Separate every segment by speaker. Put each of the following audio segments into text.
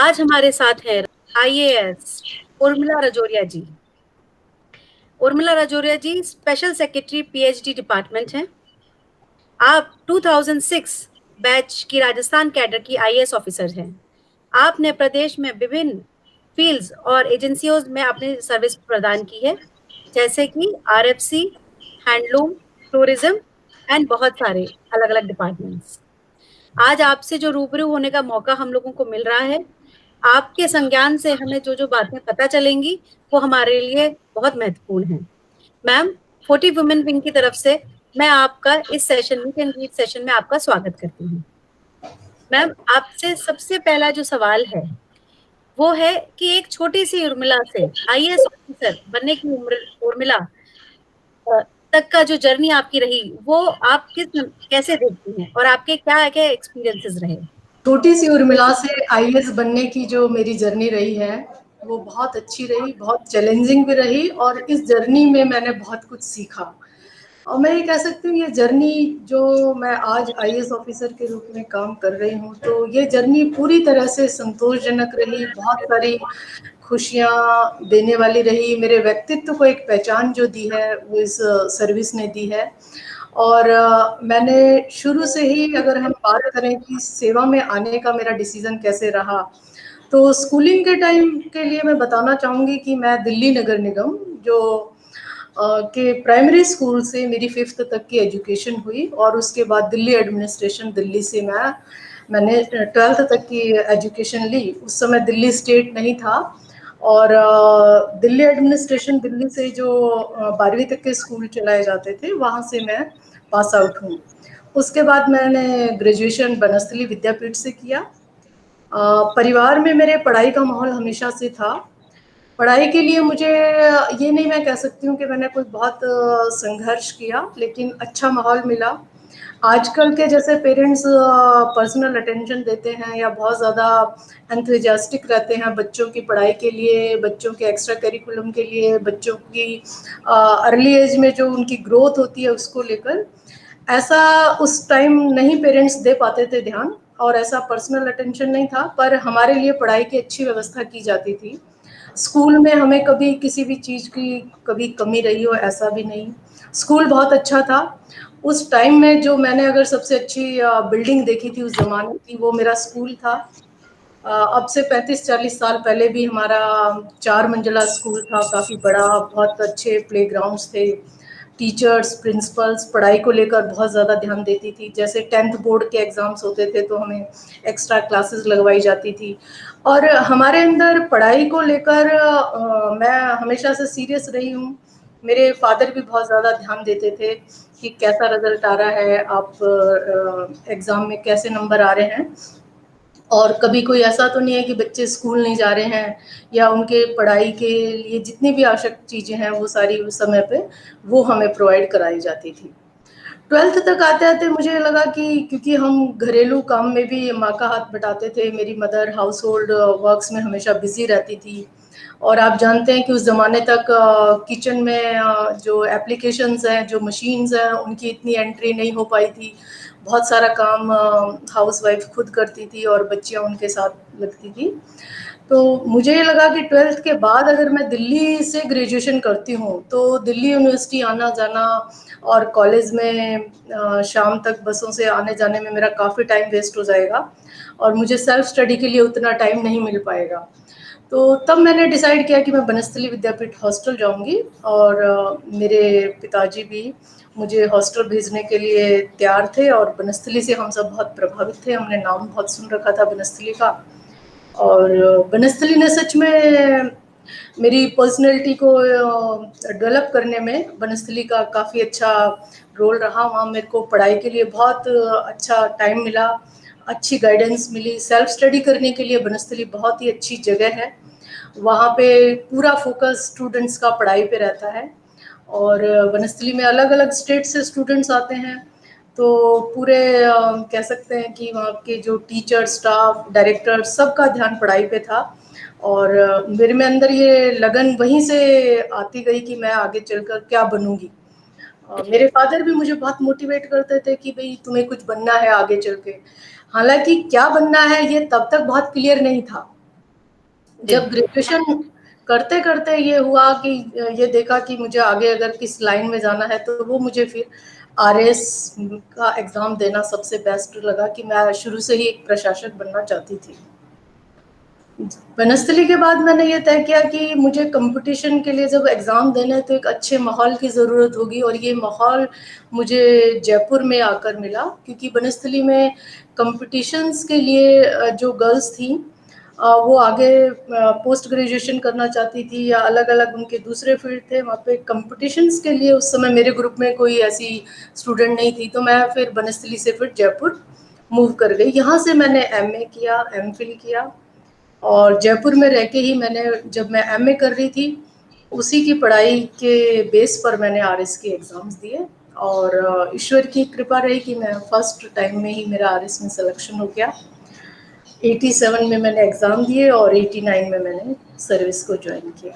Speaker 1: आज हमारे साथ है आईएएस उर्मिला रजौरिया जी। उर्मिला रजौरिया जी स्पेशल सेक्रेटरी पीएचडी डिपार्टमेंट हैं। आप 2006 बैच की राजस्थान कैडर की आईएएस ऑफिसर हैं। आपने प्रदेश में विभिन्न फील्ड्स और एजेंसियों में अपनी सर्विस प्रदान की है, जैसे कि आरएफसी, हैंडलूम, टूरिज्म एंड बहुत सारे अलग अलग डिपार्टमेंट्स। आज आपसे जो रूबरू होने का मौका हम लोगों को मिल रहा है, आपके संज्ञान से हमें जो जो बातें पता चलेंगी वो हमारे लिए बहुत महत्वपूर्ण है। मैम, 40 वुमेन विंग की तरफ से मैं आपका इस session meet and greet session में आपका स्वागत करती हूँ। मैम, आपसे सबसे पहला जो सवाल है वो है कि एक छोटी सी उर्मिला से आईएएस ऑफिसर बनने की उम्र उर्मिला अ, तक का जो जर्नी आपकी रही वो आप कैसे देखती हैं और आपके क्या क्या एक्सपीरियंसेस रहे?
Speaker 2: छोटी सी उर्मिला से आईएएस बनने की जो मेरी जर्नी रही है वो बहुत अच्छी रही, बहुत चैलेंजिंग भी रही और इस जर्नी में मैंने बहुत कुछ सीखा। और मैं ये कह सकती हूँ ये जर्नी जो मैं आज आईएएस ऑफिसर के रूप में काम कर रही हूँ तो ये जर्नी पूरी तरह से संतोषजनक रही, बहुत सारी खुशियाँ देने वाली रही। मेरे व्यक्तित्व को एक पहचान जो दी है वो इस सर्विस ने दी है। और मैंने शुरू से ही अगर हम बात करें कि सेवा में आने का मेरा डिसीजन कैसे रहा, तो स्कूलिंग के टाइम के लिए मैं बताना चाहूँगी कि मैं दिल्ली नगर निगम जो के प्राइमरी स्कूल से मेरी 5th तक की एजुकेशन हुई और उसके बाद दिल्ली एडमिनिस्ट्रेशन दिल्ली से मैंने 12th तक की एजुकेशन ली। उस समय दिल्ली स्टेट नहीं था और दिल्ली एडमिनिस्ट्रेशन दिल्ली से जो 12वीं तक के स्कूल चलाए जाते थे वहाँ से मैं पास आउट हूँ। उसके बाद मैंने ग्रेजुएशन बनस्थली विद्यापीठ से किया। परिवार में मेरे पढ़ाई का माहौल हमेशा से था। पढ़ाई के लिए मुझे ये नहीं मैं कह सकती हूँ कि मैंने कोई बहुत संघर्ष किया, लेकिन अच्छा माहौल मिला। आजकल के जैसे पेरेंट्स पर्सनल अटेंशन देते हैं या बहुत ज़्यादा एंथुजियास्टिक रहते हैं बच्चों की पढ़ाई के लिए, बच्चों के एक्स्ट्रा करिकुलम के लिए, बच्चों की अर्ली एज में जो उनकी ग्रोथ होती है उसको लेकर, ऐसा उस टाइम नहीं पेरेंट्स दे पाते थे ध्यान और ऐसा पर्सनल अटेंशन नहीं था। पर हमारे लिए पढ़ाई की अच्छी व्यवस्था की जाती थी। स्कूल में हमें कभी किसी भी चीज़ की कभी कमी रही हो ऐसा भी नहीं। स्कूल बहुत अच्छा था। उस टाइम में जो मैंने अगर सबसे अच्छी बिल्डिंग देखी थी उस ज़माने की वो मेरा स्कूल था। अब से 35-40 साल पहले भी हमारा 4 मंजिला स्कूल था, काफ़ी बड़ा, बहुत अच्छे प्लेग्राउंड्स थे। टीचर्स, प्रिंसिपल्स पढ़ाई को लेकर बहुत ज़्यादा ध्यान देती थी। जैसे 10th बोर्ड के एग्ज़ाम्स होते थे तो हमें एक्स्ट्रा क्लासेस लगवाई जाती थी और हमारे अंदर पढ़ाई को लेकर मैं हमेशा से सीरियस रही हूँ। मेरे फादर भी बहुत ज़्यादा ध्यान देते थे कि कैसा रिजल्ट आ रहा है, आप एग्ज़ाम में कैसे नंबर आ रहे हैं और कभी कोई ऐसा तो नहीं है कि बच्चे स्कूल नहीं जा रहे हैं या उनके पढ़ाई के लिए जितनी भी आवश्यक चीज़ें हैं वो सारी उस समय पे वो हमें प्रोवाइड कराई जाती थी। 12th तक आते-आते मुझे लगा कि क्योंकि हम घरेलू काम में भी माँ का हाथ बटाते थे, मेरी मदर हाउस होल्ड वर्क्स में हमेशा बिज़ी रहती थी और आप जानते हैं कि उस ज़माने तक किचन में जो एप्लीकेशंस हैं, जो मशीन्स हैं, उनकी इतनी एंट्री नहीं हो पाई थी। बहुत सारा काम हाउसवाइफ खुद करती थी और बच्चियाँ उनके साथ लगती थी। तो मुझे ये लगा कि 12th के बाद अगर मैं दिल्ली से ग्रेजुएशन करती हूँ तो दिल्ली यूनिवर्सिटी आना-जाना और कॉलेज में शाम तक बसों से आने-जाने में मेरा काफ़ी टाइम वेस्ट हो जाएगा और मुझे सेल्फ स्टडी के लिए उतना टाइम नहीं मिल पाएगा। तो तब मैंने डिसाइड किया कि मैं बनस्थली विद्यापीठ हॉस्टल जाऊँगी और मेरे पिताजी भी मुझे हॉस्टल भेजने के लिए तैयार थे और बनस्थली से हम सब बहुत प्रभावित थे। हमने नाम बहुत सुन रखा था बनस्थली का और बनस्थली ने सच में मेरी पर्सनैलिटी को डेवलप करने में बनस्थली का काफ़ी अच्छा रोल रहा। वहाँ मेरे को पढ़ाई के लिए बहुत अच्छा टाइम मिला, अच्छी गाइडेंस मिली। सेल्फ स्टडी करने के लिए बनस्थली बहुत ही अच्छी जगह है। वहाँ पे पूरा फोकस स्टूडेंट्स का पढ़ाई पे रहता है और बनस्थली में अलग-अलग स्टेट से स्टूडेंट्स आते हैं। तो पूरे कह सकते हैं कि वहाँ के जो टीचर, स्टाफ, डायरेक्टर सबका ध्यान पढ़ाई पे था और मेरे में अंदर ये लगन वहीं से आती गई कि मैं आगे चलकर क्या बनूँगी। मेरे फादर भी मुझे बहुत मोटिवेट करते थे कि भई तुम्हें कुछ बनना है आगे चल के। हालाँकि क्या बनना है ये तब तक बहुत क्लियर नहीं था। जब ग्रेजुएशन करते करते ये हुआ कि ये देखा कि मुझे आगे अगर किस लाइन में जाना है, तो वो मुझे फिर आरएस का एग्जाम देना सबसे बेस्ट लगा कि मैं शुरू से ही एक प्रशासक बनना चाहती थी। वनस्थली के बाद मैंने ये तय किया कि मुझे कंपटीशन के लिए जब एग्ज़ाम देना है तो एक अच्छे माहौल की ज़रूरत होगी, और ये माहौल मुझे जयपुर में आकर मिला, क्योंकि वनस्थली में कंपटीशंस के लिए जो गर्ल्स थी वो आगे पोस्ट ग्रेजुएशन करना चाहती थी या अलग अलग उनके दूसरे फील्ड थे, वहाँ पे कंपटीशंस के लिए उस समय मेरे ग्रुप में कोई ऐसी स्टूडेंट नहीं थी। तो मैं फिर वनस्थली से फिर जयपुर मूव कर गई। यहाँ से मैंने एमए किया, एमफिल किया, और जयपुर में रह के ही मैंने, जब मैं एमए कर रही थी उसी की पढ़ाई के बेस पर मैंने आरएस के एग्ज़ाम्स दिए, और ईश्वर की कृपा रही कि मैं फर्स्ट टाइम में ही मेरा आरएस में सिलेक्शन हो गया। 87 में मैंने एग्ज़ाम दिए और 89 में मैंने सर्विस को ज्वाइन किया।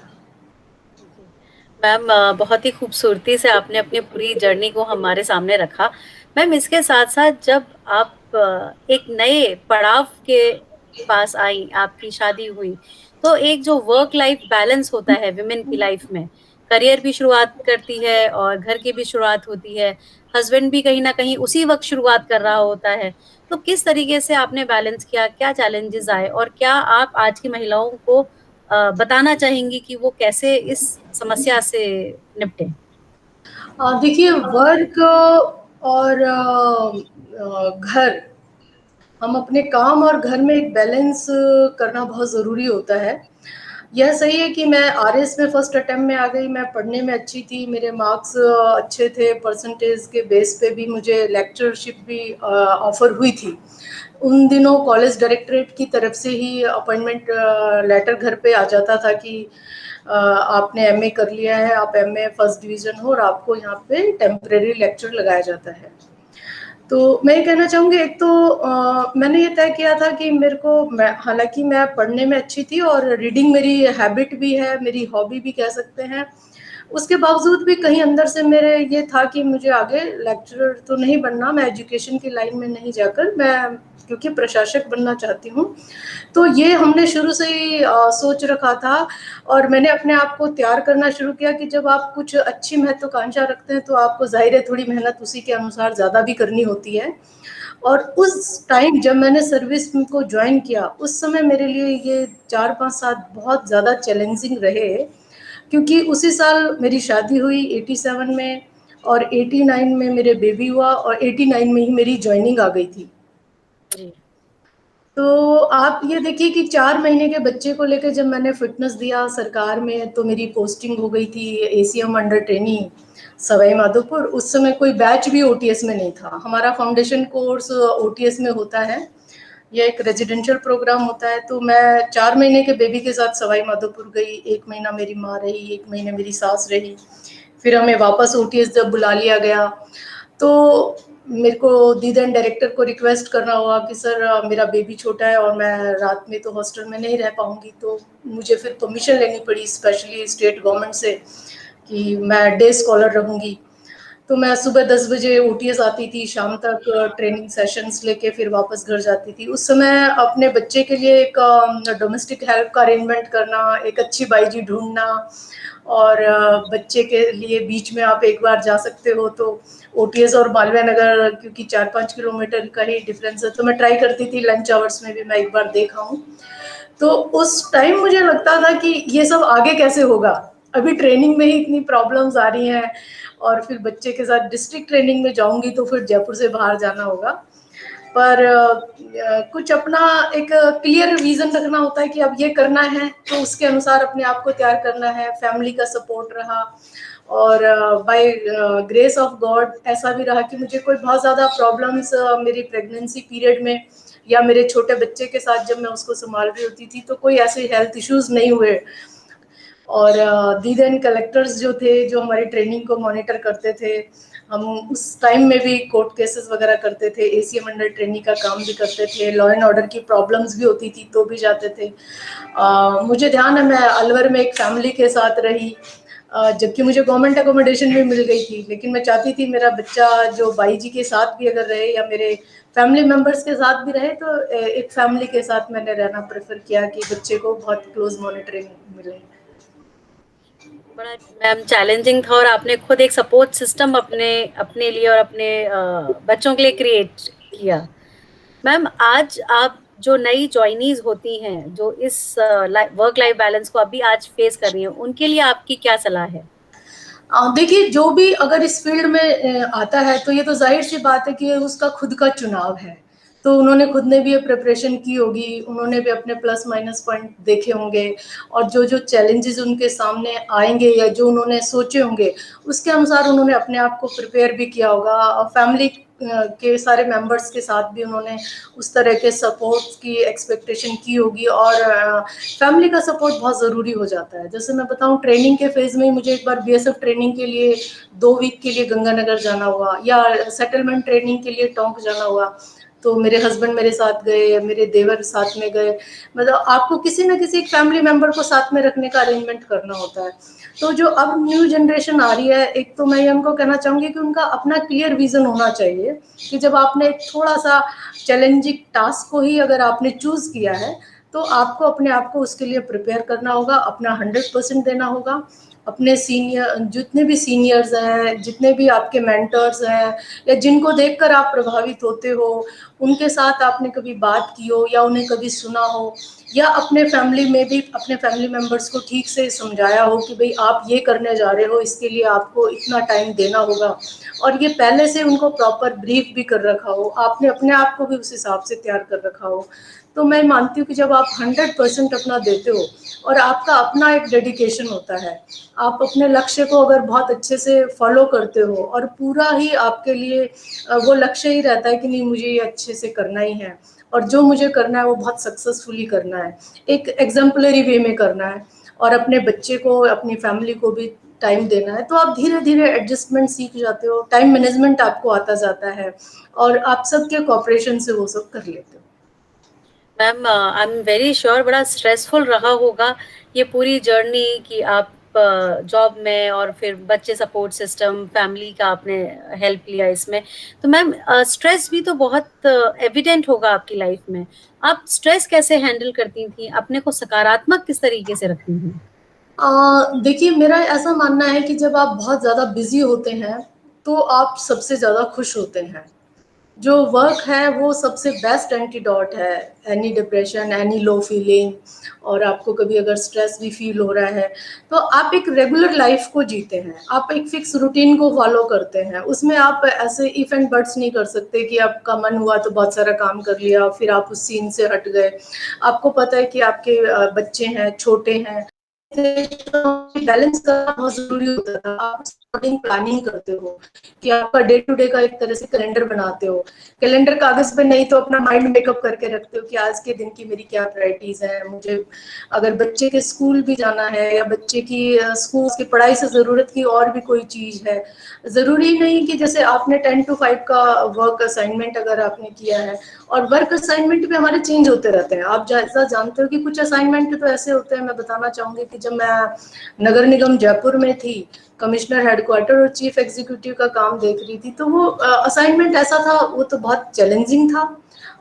Speaker 1: मैम, बहुत ही खूबसूरती से आपने अपनी पूरी जर्नी को हमारे सामने रखा। मैम, इसके साथ साथ जब आप एक नए पड़ाव के पास आई, आपकी शादी हुई, तो एक जो वर्क लाइफ बैलेंस होता है विमेन की लाइफ में, करियर भी शुरुआत करती है और घर की भी शुरुआत होती है, हस्बैंड भी कहीं ना कहीं उसी वक्त शुरुआत कर रहा होता है, तो किस तरीके से आपने बैलेंस किया, क्या चैलेंजेस आए, और क्या आप आज की महिलाओं को बताना चाहेंगी कि वो कैसे इस समस्या से निपटे?
Speaker 2: देखिए, वर्क और घर, हम अपने काम और घर में एक बैलेंस करना बहुत ज़रूरी होता है। यह सही है कि मैं आरएस में फर्स्ट अटेम्प्ट में आ गई, मैं पढ़ने में अच्छी थी, मेरे मार्क्स अच्छे थे, परसेंटेज के बेस पे भी मुझे लेक्चरशिप भी ऑफर हुई थी। उन दिनों कॉलेज डायरेक्टरेट की तरफ से ही अपॉइंटमेंट लेटर घर पे आ जाता था कि आपने एमए कर लिया है, आप एमए फर्स्ट डिवीज़न हो और आपको यहाँ पे टेम्परेरी लेक्चर लगाया जाता है। तो मैं ये कहना चाहूँगी, एक तो मैंने ये तय किया था कि मेरे को, मैं हालाँकि मैं पढ़ने में अच्छी थी और रीडिंग मेरी हैबिट भी है, मेरी हॉबी भी कह सकते हैं। उसके बावजूद भी कहीं अंदर से मेरे ये था कि मुझे आगे लेक्चरर तो नहीं बनना, मैं एजुकेशन की लाइन में नहीं जाकर, मैं क्योंकि प्रशासक बनना चाहती हूँ। तो ये हमने शुरू से ही सोच रखा था, और मैंने अपने आप को तैयार करना शुरू किया कि जब आप कुछ अच्छी महत्वाकांक्षा रखते हैं तो आपको ज़ाहिर है थोड़ी मेहनत उसी के अनुसार ज़्यादा भी करनी होती है। और उस टाइम जब मैंने सर्विस को ज्वाइन किया, उस समय मेरे लिए ये 4-5 साल बहुत ज़्यादा चैलेंजिंग रहे, क्योंकि उसी साल मेरी शादी हुई 87 में, और 89 में मेरे बेबी हुआ, और 89 में ही मेरी ज्वाइनिंग आ गई थी।
Speaker 1: जी।
Speaker 2: तो आप ये देखिए कि 4 महीने के बच्चे को लेकर जब मैंने फिटनेस दिया सरकार में, तो मेरी पोस्टिंग हो गई थी ACM under trainee Sawai Madhopur. उस समय कोई बैच भी ओटीएस में नहीं था। हमारा फाउंडेशन कोर्स ओटीएस में होता है, यह एक रेजिडेंशियल प्रोग्राम होता है। तो मैं 4 महीने के बेबी के साथ सवाई माधोपुर गई, 1 महीना मेरी माँ रही, 1 महीने मेरी सास रही, फिर हमें वापस ओटीएस जब बुला लिया गया, तो मेरे को दीदन डायरेक्टर को रिक्वेस्ट करना हुआ कि सर मेरा बेबी छोटा है और मैं रात में तो हॉस्टल में नहीं रह पाऊंगी, तो मुझे फिर परमिशन लेनी पड़ी स्पेशली स्टेट गवर्नमेंट से कि मैं डे स्कॉलर रहूंगी। तो मैं सुबह 10 बजे ओटीएस आती थी, शाम तक ट्रेनिंग सेशंस लेके फिर वापस घर जाती थी। उस समय अपने बच्चे के लिए एक डोमेस्टिक हेल्प का अरेंजमेंट करना, एक अच्छी बाईजी ढूंढना, और बच्चे के लिए बीच में आप एक बार जा सकते हो, तो ओटीएस और मालवीय नगर क्योंकि 4-5 किलोमीटर का ही डिफरेंस है, तो मैं ट्राई करती थी लंच आवर्स में भी मैं एक बार देख आऊं। तो उस टाइम मुझे लगता था कि ये सब आगे कैसे होगा, अभी ट्रेनिंग में ही इतनी प्रॉब्लम्स आ रही हैं, और फिर बच्चे के साथ डिस्ट्रिक्ट ट्रेनिंग में जाऊंगी तो फिर जयपुर से बाहर जाना होगा। पर कुछ अपना एक क्लियर विजन रखना होता है कि अब ये करना है, तो उसके अनुसार अपने आप को तैयार करना है। फैमिली का सपोर्ट रहा, और बाय ग्रेस ऑफ गॉड ऐसा भी रहा कि मुझे कोई बहुत ज़्यादा प्रॉब्लम्स मेरी प्रेगनेंसी पीरियड में या मेरे छोटे बच्चे के साथ जब मैं उसको संभाल रही होती थी तो कोई ऐसे हेल्थ इश्यूज नहीं हुए। और दीदन कलेक्टर्स जो थे, जो हमारी ट्रेनिंग को मॉनिटर करते थे, हम उस टाइम में भी कोर्ट केसेस वगैरह करते थे, एसीएम अंडर ट्रेनिंग का काम भी करते थे, लॉ एंड ऑर्डर की प्रॉब्लम्स भी होती थी तो भी जाते थे। मुझे ध्यान है मैं अलवर में एक फैमिली के साथ रही, जबकि मुझे गवर्नमेंट अकोमोडेशन भी मिल गई थी, लेकिन मैं चाहती थी मेरा बच्चा जो बाई जी के साथ भी अगर रहे या मेरे फैमिली मेम्बर्स के साथ भी रहे, तो एक फैमिली के साथ मैंने रहना प्रेफर किया कि बच्चे को बहुत क्लोज मॉनिटरिंग मिले।
Speaker 1: बड़ा मैम चैलेंजिंग था, और आपने खुद एक सपोर्ट सिस्टम अपने अपने लिए और अपने बच्चों के लिए क्रिएट किया। मैम आज आप जो नई जॉइनीज होती हैं, जो इस वर्क लाइफ बैलेंस को अभी आज फेस कर रही हैं, उनके लिए आपकी क्या सलाह है?
Speaker 2: देखिए, जो भी अगर इस फील्ड में आता है तो ये तो जाहिर सी बात है कि उसका खुद का चुनाव है। तो उन्होंने खुद ने भी ये प्रिपरेशन की होगी, उन्होंने भी अपने प्लस माइनस पॉइंट देखे होंगे, और जो जो चैलेंजेस उनके सामने आएंगे या जो उन्होंने सोचे होंगे, उसके अनुसार उन्होंने अपने आप को प्रिपेयर भी किया होगा। और फैमिली के सारे मेंबर्स के साथ भी उन्होंने उस तरह के सपोर्ट की एक्सपेक्टेशन की होगी, और फैमिली का सपोर्ट बहुत ज़रूरी हो जाता है। जैसे मैं बताऊं, ट्रेनिंग के फेज़ में ही मुझे एक बार बीएसएफ ट्रेनिंग के लिए 2 वीक के लिए गंगानगर जाना हुआ, या सेटलमेंट ट्रेनिंग के लिए टोंक जाना हुआ, तो मेरे हस्बैंड मेरे साथ गए या मेरे देवर साथ में गए। मतलब आपको किसी ना किसी एक फैमिली मेंबर को साथ में रखने का अरेंजमेंट करना होता है। तो जो अब न्यू जनरेशन आ रही है, एक तो मैं ये उनको कहना चाहूँगी कि उनका अपना क्लियर विज़न होना चाहिए कि जब आपने थोड़ा-सा चैलेंजिंग टास्क को ही अगर आपने चूज़ किया है, तो आपको अपने आप को उसके लिए प्रिपेयर करना होगा, अपना 100% देना होगा। अपने सीनियर जितने भी सीनियर्स हैं, जितने भी आपके मेंटर्स हैं, या जिनको देखकर आप प्रभावित होते हो, उनके साथ आपने कभी बात की हो या उन्हें कभी सुना हो, या अपने फैमिली में भी अपने फैमिली मेंबर्स को ठीक से समझाया हो कि भाई आप ये करने जा रहे हो, इसके लिए आपको इतना टाइम देना होगा, और ये पहले से उनको प्रॉपर ब्रीफ भी कर रखा हो, आपने अपने आप को भी उस हिसाब से तैयार कर रखा हो। तो मैं मानती हूँ कि जब आप 100% अपना देते हो और आपका अपना एक डेडिकेशन होता है, आप अपने लक्ष्य को अगर बहुत अच्छे से फॉलो करते हो और पूरा ही आपके लिए वो लक्ष्य ही रहता है कि नहीं मुझे ये अच्छे से करना ही है, और जो मुझे करना है वो बहुत सक्सेसफुली करना है, एक एग्जाम्पलरी वे में करना है, और अपने बच्चे को अपनी फैमिली को भी टाइम देना है, तो आप धीरे धीरे एडजस्टमेंट सीख जाते हो, टाइम मैनेजमेंट आपको आता जाता है, और आप सबके कॉपरेशन से वो सब कर लेते हो।
Speaker 1: Ma'am I am very sure बड़ा स्ट्रेसफुल रहा होगा ये पूरी जर्नी कि आप जॉब में और फिर बच्चे सपोर्ट सिस्टम फैमिली का आपने हेल्प लिया इसमें। तो मैम स्ट्रेस भी तो बहुत एविडेंट होगा आपकी लाइफ में। आप स्ट्रेस कैसे हैंडल करती थी, अपने को सकारात्मक किस तरीके से रखती थी?
Speaker 2: देखिए, मेरा ऐसा मानना है कि जब आप बहुत ज़्यादा बिजी होते हैं तो आप सबसे ज़्यादा खुश होते हैं। जो वर्क है वो सबसे बेस्ट एंटीडोट है एनी डिप्रेशन, एनी लो फीलिंग, और आपको कभी अगर स्ट्रेस भी फील हो रहा है, तो आप एक रेगुलर लाइफ को जीते हैं, आप एक फिक्स रूटीन को फॉलो करते हैं। उसमें आप ऐसे इफ एंड बट्स नहीं कर सकते कि आपका मन हुआ तो बहुत सारा काम कर लिया फिर आप उस सीन से हट गए। आपको पता है कि आपके बच्चे हैं, छोटे हैं, बैलेंस करना बहुत जरूरी होता था। आप अकॉर्डिंग प्लानिंग करते हो कि आपका डे टू डे का एक तरह से कैलेंडर बनाते हो। कैलेंडर कागज पे नहीं तो अपना माइंड मेकअप करके रखते हो कि आज के दिन की मेरी क्या प्रायोरिटीज हैं। मुझे अगर बच्चे के स्कूल भी जाना है या बच्चे की स्कूल की पढ़ाई से जरूरत की और भी कोई चीज है, जरूरी नहीं कि जैसे आपने 10 to 5 का वर्क असाइनमेंट अगर आपने किया है, और वर्क असाइनमेंट भी हमारे चेंज होते रहते हैं। आप जैसा जानते हो कि कुछ असाइनमेंट तो ऐसे होते हैं, मैं बताना चाहूंगी कि जब मैं नगर निगम जयपुर में थी, कमिश्नर हेडक्वार्टर और चीफ एग्जीक्यूटिव का काम देख रही थी, तो वो असाइनमेंट ऐसा था, वो तो बहुत चैलेंजिंग था।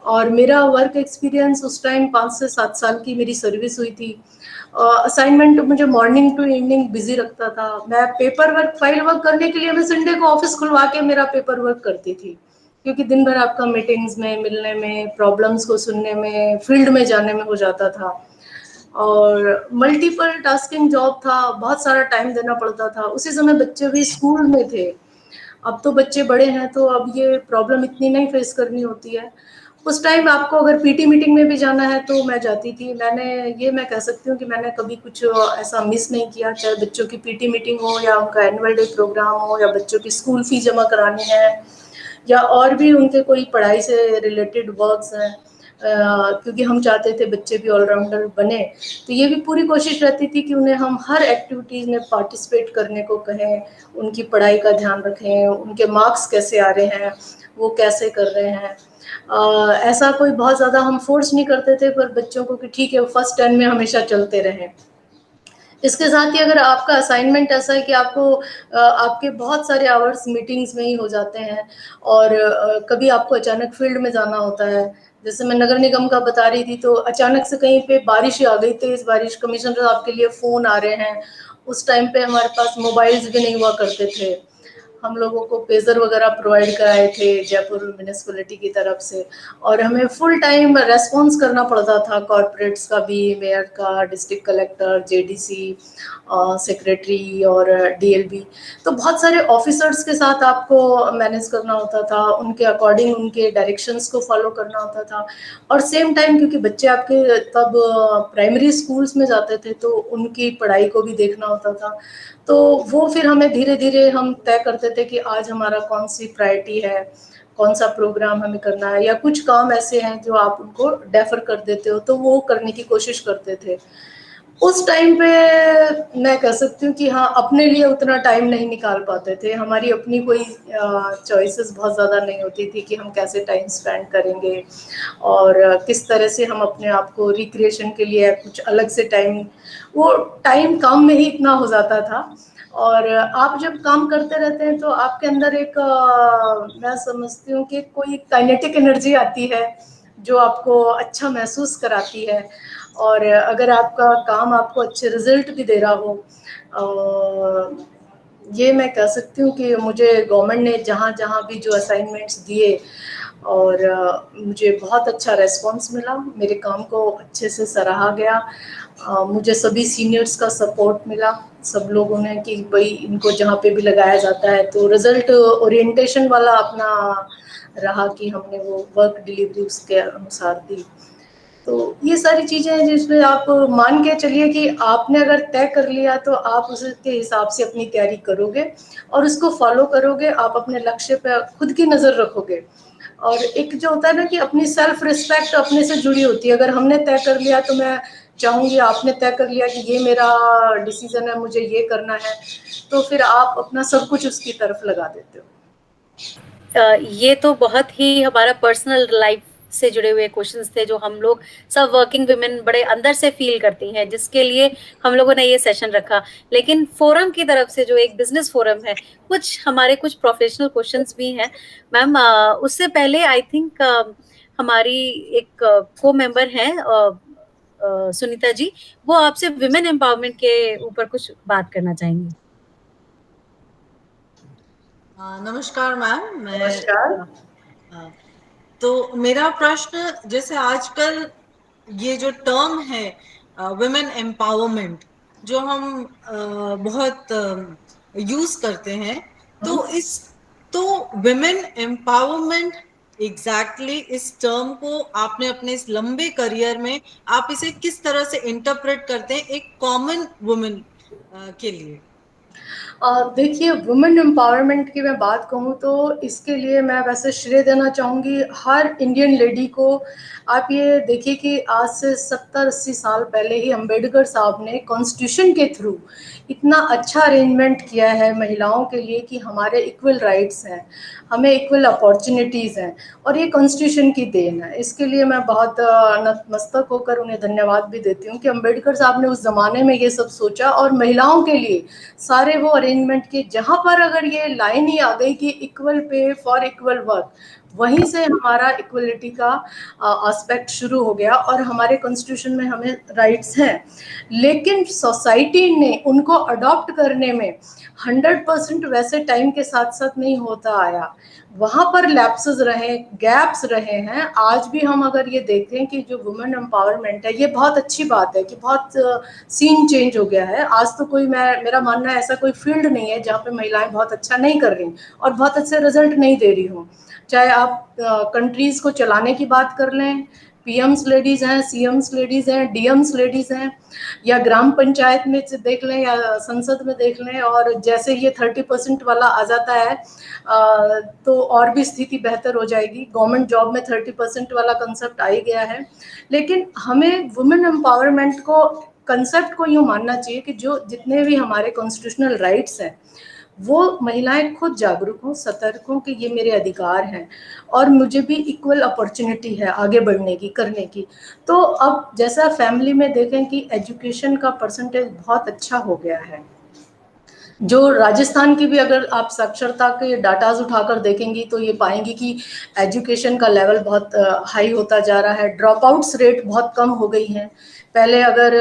Speaker 2: और मेरा वर्क एक्सपीरियंस उस टाइम 5 से 7 साल की मेरी सर्विस हुई थी। असाइनमेंट मुझे मॉर्निंग टू इवनिंग बिजी रखता था। मैं पेपर वर्क फाइल वर्क करने के लिए मैं संडे को ऑफिस खुलवा के मेरा पेपर वर्क करती थी, क्योंकि दिन भर आपका मीटिंग्स में, मिलने में, प्रॉब्लम्स को सुनने में, फील्ड में जाने में हो जाता था। और मल्टीपल टास्किंग जॉब था, बहुत सारा टाइम देना पड़ता था। उसी समय बच्चे भी स्कूल में थे। अब तो बच्चे बड़े हैं तो अब ये प्रॉब्लम इतनी नहीं फेस करनी होती है। उस टाइम आपको अगर पीटी मीटिंग में भी जाना है तो मैं जाती थी। मैं कह सकती हूँ कि मैंने कभी कुछ ऐसा मिस नहीं किया, चाहे बच्चों की पीटी मीटिंग हो या उनका एनुअल डे प्रोग्राम हो या बच्चों की स्कूल फीस जमा करानी है या और भी उनके कोई पढ़ाई से रिलेटेड वर्क्स हैं। क्योंकि हम चाहते थे बच्चे भी ऑलराउंडर बने, तो ये भी पूरी कोशिश रहती थी कि उन्हें हम हर एक्टिविटीज़ में पार्टिसिपेट करने को कहें, उनकी पढ़ाई का ध्यान रखें, उनके मार्क्स कैसे आ रहे हैं, वो कैसे कर रहे हैं। ऐसा कोई बहुत ज़्यादा हम फोर्स नहीं करते थे पर बच्चों को कि ठीक है फर्स्ट 10 में हमेशा चलते रहें। इसके साथ ही अगर आपका असाइनमेंट ऐसा है कि आपको आपके बहुत सारे आवर्स मीटिंग्स में ही हो जाते हैं और कभी आपको अचानक फील्ड में जाना होता है, जैसे मैं नगर निगम का बता रही थी, तो अचानक से कहीं पे बारिश आ गई, तेज बारिश, कमिश्नर आपके लिए फोन आ रहे हैं। उस टाइम पे हमारे पास मोबाइल्स भी नहीं हुआ करते थे, हम लोगों को पेजर वगैरह प्रोवाइड कराए थे जयपुर म्यूनिसिपैलिटी की तरफ से, और हमें फुल टाइम रेस्पॉन्स करना पड़ता था कॉरपोरेट्स का भी, मेयर का, डिस्ट्रिक्ट कलेक्टर, जेडीसी, सेक्रेटरी और डीएलबी। तो बहुत सारे ऑफिसर्स के साथ आपको मैनेज करना होता था, उनके अकॉर्डिंग उनके डायरेक्शंस को फॉलो करना होता था। और सेम टाइम क्योंकि बच्चे आपके तब प्राइमरी स्कूल्स में जाते थे तो उनकी पढ़ाई को भी देखना होता था। तो वो फिर हमें धीरे धीरे हम तय करते थे कि आज हमारा कौन सी प्रायोरिटी है, कौन सा प्रोग्राम हमें करना है, या कुछ काम ऐसे हैं जो आप उनको डेफर कर देते हो तो वो करने की कोशिश करते थे। उस टाइम पे मैं कह सकती हूँ कि हाँ, अपने लिए उतना टाइम नहीं निकाल पाते थे, हमारी अपनी कोई चॉइसेस बहुत ज़्यादा नहीं होती थी कि हम कैसे टाइम स्पेंड करेंगे और किस तरह से हम अपने आप को रिक्रिएशन के लिए कुछ अलग से टाइम, वो टाइम काम में ही इतना हो जाता था। और आप जब काम करते रहते हैं तो आपके अंदर एक मैं समझती हूँ कि कोई काइनेटिक एनर्जी आती है जो आपको अच्छा महसूस कराती है। और अगर आपका काम आपको अच्छे रिजल्ट भी दे रहा हो, ये मैं कह सकती हूँ कि मुझे गवर्नमेंट ने जहाँ जहाँ भी जो असाइनमेंट्स दिए और मुझे बहुत अच्छा रेस्पॉन्स मिला, मेरे काम को अच्छे से सराहा गया। मुझे सभी सीनियर्स का सपोर्ट मिला, सब लोगों ने, कि भाई इनको जहाँ पे भी लगाया जाता है तो रिजल्ट ओरिएंटेशन वाला अपना रहा कि हमने वो वर्क डिलीवरी उसके अनुसार दी। तो ये सारी चीजें हैं जिसमें आप मान के चलिए कि आपने अगर तय कर लिया तो आप उसके हिसाब से अपनी तैयारी करोगे और उसको फॉलो करोगे, आप अपने लक्ष्य पे खुद की नजर रखोगे। और एक जो होता है ना कि अपनी सेल्फ रिस्पेक्ट अपने से जुड़ी होती है, अगर हमने तय कर लिया तो मैं चाहूंगी, आपने तय कर लिया कि ये मेरा डिसीजन है, मुझे ये करना है, तो फिर आप अपना सब कुछ उसकी तरफ लगा देते हो।
Speaker 1: ये तो बहुत ही हमारा पर्सनल लाइफ से जुड़े हुए क्वेश्चंस थे जो हम लोग सब वर्किंग वुमेन बड़े अंदर से फील करती हैं, जिसके लिए हम लोगों ने ये सेशन रखा। लेकिन फोरम की तरफ से जो एक बिजनेस फोरम है, कुछ प्रोफेशनल क्वेश्चंस भी हैं मैम। उससे पहले आई थिंक हमारी एक को मेंबर हैं सुनीता जी, वो आपसे विमेन एम्पावरमेंट के ऊपर कुछ बात करना चाहेंगी।
Speaker 3: नमस्कार मैम।
Speaker 2: नमस्कार।
Speaker 3: तो मेरा प्रश्न, जैसे आजकल ये जो टर्म है वुमेन एम्पावरमेंट, जो हम बहुत यूज करते हैं, तो वुमेन एम्पावरमेंट एग्जैक्टली इस टर्म को आपने अपने इस लंबे करियर में आप इसे किस तरह से इंटरप्रेट करते हैं एक कॉमन वुमेन के लिए?
Speaker 2: देखिए, वुमेन एम्पावरमेंट की मैं बात कहूँ तो इसके लिए मैं वैसे श्रेय देना चाहूँगी हर इंडियन लेडी को। आप ये देखिए कि आज से 70-80 साल पहले ही अंबेडकर साहब ने कॉन्स्टिट्यूशन के थ्रू इतना अच्छा अरेंजमेंट किया है महिलाओं के लिए कि हमारे इक्वल राइट्स हैं, हमें इक्वल अपॉर्चुनिटीज़ हैं, और ये कॉन्स्टिट्यूशन की देन है। इसके लिए मैं बहुत नतमस्तक होकर उन्हें धन्यवाद भी देती हूँ कि अंबेडकर साहब ने उस ज़माने में ये सब सोचा और महिलाओं के लिए सारे वो अरेंजमेंट किए, जहाँ पर अगर ये लाइन ही आ गई कि equal pay for equal work, वहीं से हमारा इक्वलिटी का एस्पेक्ट शुरू हो गया और हमारे कॉन्स्टिट्यूशन में हमें राइट्स हैं। लेकिन सोसाइटी ने उनको अडॉप्ट करने में 100% वैसे टाइम के साथ साथ नहीं होता आया, वहाँ पर लैप्सेस रहे, गैप्स रहे हैं। आज भी हम अगर ये देखें कि जो वुमेन एम्पावरमेंट है, ये बहुत अच्छी बात है कि बहुत सीन चेंज हो गया है। आज तो कोई, मेरा मानना है, ऐसा कोई फील्ड नहीं है जहाँ पे महिलाएं बहुत अच्छा नहीं कर रही और बहुत अच्छे रिजल्ट नहीं दे रही हों। चाहे आप कंट्रीज को चलाने की बात कर लें, पीएम्स लेडीज हैं, सीएम्स लेडीज हैं, डीएम्स लेडीज हैं, या ग्राम पंचायत में देख लें या संसद में देख लें, और जैसे ये 30% वाला आ जाता है तो और भी स्थिति बेहतर हो जाएगी। गवर्नमेंट जॉब में 30% वाला कंसेप्ट आ ही गया है। लेकिन हमें वुमेन एम्पावरमेंट को, कंसेप्ट को यूँ मानना चाहिए कि जो जितने भी हमारे कॉन्स्टिट्यूशनल राइट्स हैं वो महिलाएं खुद जागरूक हों, सतर्क हों कि ये मेरे अधिकार हैं और मुझे भी इक्वल अपॉर्चुनिटी है आगे बढ़ने की, करने की। तो अब जैसा फैमिली में देखें कि एजुकेशन का परसेंटेज बहुत अच्छा हो गया है। जो राजस्थान की भी अगर आप साक्षरता के डाटाज उठाकर देखेंगी तो ये पाएंगी कि एजुकेशन का लेवल बहुत हाई होता जा रहा है। ड्रॉप आउट्स रेट बहुत कम हो गई हैं। पहले अगर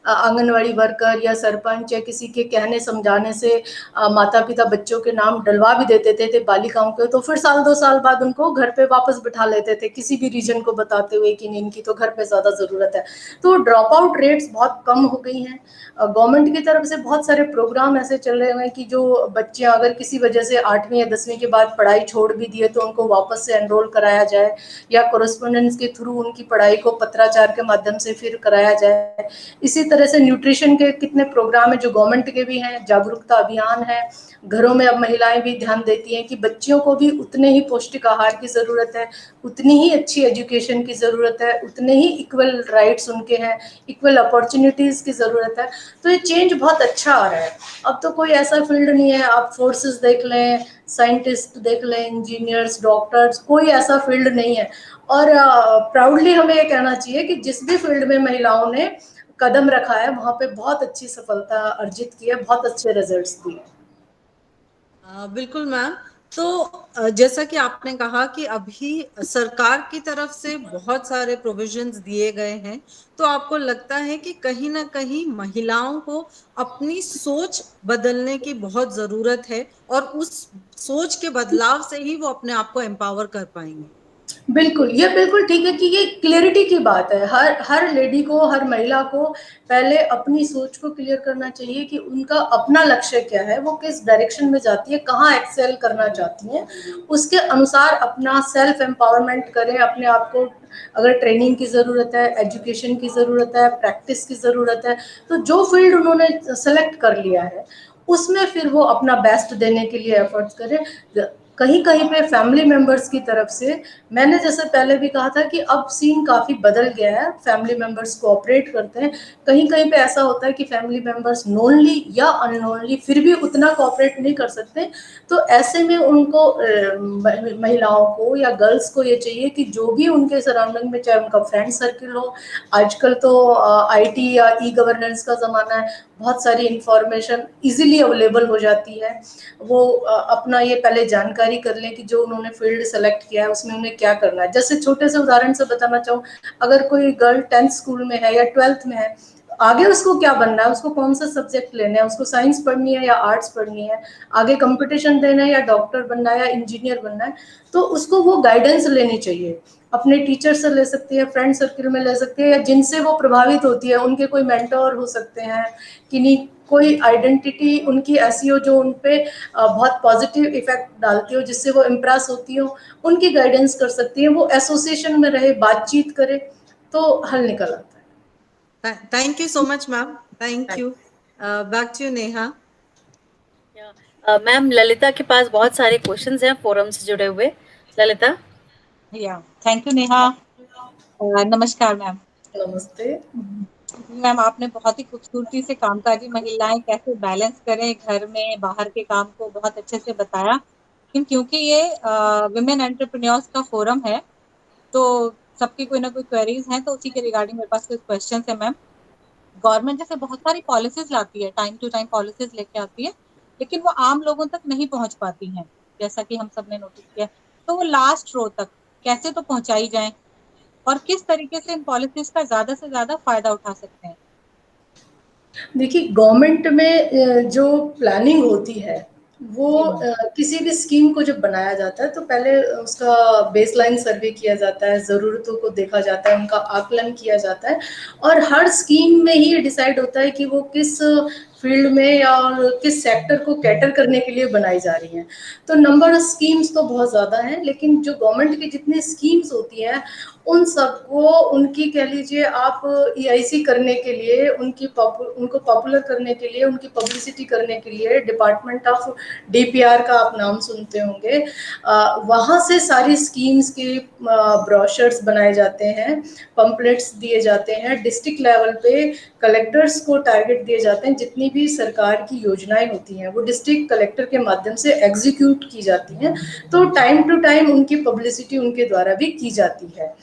Speaker 2: आंगनवाड़ी वर्कर या सरपंच या किसी के कहने समझाने से माता पिता बच्चों के नाम डलवा भी देते थे बालिकाओं के, तो फिर साल 2 साल बाद उनको घर पे वापस बिठा लेते थे किसी भी रीजन को बताते हुए कि इनकी तो घर पे ज्यादा जरूरत है। तो ड्रॉप आउट रेट्स बहुत कम हो गई हैं। गवर्नमेंट की तरफ से बहुत सारे प्रोग्राम ऐसे चल रहे हैं कि जो बच्चे अगर किसी वजह से 8वीं या 10वीं के बाद पढ़ाई छोड़ भी दिए तो उनको वापस से एनरोल कराया जाए, या कोरेस्पोंडेंस के थ्रू उनकी पढ़ाई को पत्राचार के माध्यम से फिर कराया जाए। इसी तरह से न्यूट्रिशन के कितने प्रोग्राम है जो गवर्नमेंट के भी हैं, जागरूकता अभियान है। घरों में अब महिलाएं भी ध्यान देती हैं कि बच्चियों को भी उतने ही पौष्टिक आहार की जरूरत है, उतनी ही अच्छी एजुकेशन की जरूरत है, उतने ही इक्वल राइट्स उनके हैं, इक्वल अपॉर्चुनिटीज की जरूरत है। तो ये चेंज बहुत अच्छा आ रहा है। अब तो कोई ऐसा फील्ड नहीं है, आप फोर्सेस देख लें, साइंटिस्ट देख लें, इंजीनियर्स, डॉक्टर्स, कोई ऐसा फील्ड नहीं है। और प्राउडली हमें ये कहना चाहिए कि जिस भी फील्ड में महिलाओं ने कदम रखा है वहां पे बहुत अच्छी सफलता अर्जित की है, बहुत अच्छे रिजल्ट्स दिए।
Speaker 3: बिल्कुल मैम। तो जैसा कि आपने कहा कि अभी सरकार की तरफ से बहुत सारे प्रोविजंस दिए गए हैं, तो आपको लगता है कि कहीं ना कहीं महिलाओं को अपनी सोच बदलने की बहुत जरूरत है और उस सोच के बदलाव से ही वो अपने आप को एम्पावर कर पाएंगे?
Speaker 2: बिल्कुल, ये बिल्कुल ठीक है कि ये क्लियरिटी की बात है। हर लेडी को, हर महिला को पहले अपनी सोच को क्लियर करना चाहिए कि उनका अपना लक्ष्य क्या है, वो किस डायरेक्शन में जाती है, कहाँ एक्सेल करना चाहती हैं। उसके अनुसार अपना सेल्फ एम्पावरमेंट करें, अपने आप को, अगर ट्रेनिंग की ज़रूरत है, एजुकेशन की ज़रूरत है, प्रैक्टिस की ज़रूरत है, तो जो फील्ड उन्होंने सेलेक्ट कर लिया है उसमें फिर वो अपना बेस्ट देने के लिए एफर्ट्स करें। कहीं कहीं पे फैमिली मेंबर्स की तरफ से, मैंने जैसे पहले भी कहा था कि अब सीन काफी बदल गया है, फैमिली मेंबर्स कोऑपरेट करते हैं। कहीं कहीं पे ऐसा होता है कि फैमिली मेंबर्स नोनली या अननोनली फिर भी उतना कोऑपरेट नहीं कर सकते। तो ऐसे में उनको महिलाओं को या गर्ल्स को ये चाहिए कि जो भी उनके सराउंडिंग में, चाहे उनका फ्रेंड सर्किल हो, आजकल तो आईटी या ई गवर्नेंस का जमाना है, बहुत सारी इंफॉर्मेशन इजीली अवेलेबल हो जाती है। वो अपना ये पहले जानकारी कर लें कि जो उन्होंने फील्ड सेलेक्ट किया है उसमें उन्हें क्या करना है। जैसे छोटे से उदाहरण से बताना चाहूँ, अगर कोई गर्ल 10th स्कूल में है या 12th में है, आगे उसको क्या बनना है, उसको कौन सा सब्जेक्ट लेना है, उसको साइंस पढ़नी है या आर्ट्स पढ़नी है, आगे कंपटीशन देना है या डॉक्टर बनना है या इंजीनियर बनना है, तो उसको वो गाइडेंस लेनी चाहिए। अपने टीचर से ले सकती है, फ्रेंड सर्किल में ले सकती है, या जिनसे वो प्रभावित होती है उनके कोई मेंटोर हो सकते हैं, किन्हीं कोई आइडेंटिटी उनकी ऐसी हो जो उनपे बहुत पॉजिटिव इफेक्ट डालती हो, जिससे वो इम्प्रेस होती हो, उनकी गाइडेंस कर सकती है। वो एसोसिएशन में रहे, बातचीत करे, तो हल निकल आता है।
Speaker 3: Thank you so much ma'am, thank you. Back to you Neha.
Speaker 1: Ma'am, Lalita के पास बहुत सारे क्वेश्चंस हैं फोरम से जुड़े हुए। ललिता।
Speaker 4: या थैंक यू नेहा। नमस्कार मैम।
Speaker 2: नमस्ते
Speaker 4: मैम, आपने बहुत ही खूबसूरती से कामकाजी महिलाएं कैसे बैलेंस करें घर में बाहर के काम को बहुत अच्छे से बताया। लेकिन क्योंकि ये विमेन एंटरप्रेन्योर्स का फोरम है तो सबकी कोई ना कोई क्वेरीज हैं, तो उसी के रिगार्डिंग मेरे पास कुछ क्वेश्चन है मैम। गवर्नमेंट जैसे बहुत सारी पॉलिसीज लाती है, टाइम टू टाइम पॉलिसीज लेके आती है, लेकिन वो आम लोगों तक नहीं पहुंच पाती हैं, जैसा कि हम सब ने नोटिस किया। तो वो लास्ट रो तक कैसे तो पहुंचाई जाए और किस तरीके से इन पॉलिसीज का ज्यादा से ज्यादा फायदा उठा सकते हैं?
Speaker 2: देखिए, गवर्नमेंट में जो प्लानिंग होती है वो किसी भी स्कीम को जब बनाया जाता है तो पहले उसका बेसलाइन सर्वे किया जाता है, ज़रूरतों को देखा जाता है, उनका आकलन किया जाता है, और हर स्कीम में ही डिसाइड होता है कि वो किस फील्ड में या किस सेक्टर को कैटर करने के लिए बनाई जा रही हैं। तो नंबर ऑफ स्कीम्स तो बहुत ज़्यादा हैं, लेकिन जो गवर्नमेंट की जितनी स्कीम्स होती हैं उन सबको, उनकी कह लीजिए आप ईआईसी करने के लिए, उनको पॉपुलर करने के लिए, उनकी पब्लिसिटी करने के लिए डिपार्टमेंट ऑफ डीपीआर का आप नाम सुनते होंगे, वहाँ से सारी स्कीम्स के ब्रोशर्स बनाए जाते हैं, पंपलेट्स दिए जाते हैं, डिस्ट्रिक्ट लेवल पे कलेक्टर्स को टारगेट दिए जाते हैं, जितनी भी सरकार की योजनाएं होती हैं वो डिस्ट्रिक्ट कलेक्टर के माध्यम से एग्जीक्यूट की जाती हैं, तो टाइम टू टाइम उनकी पब्लिसिटी उनके द्वारा भी की जाती है।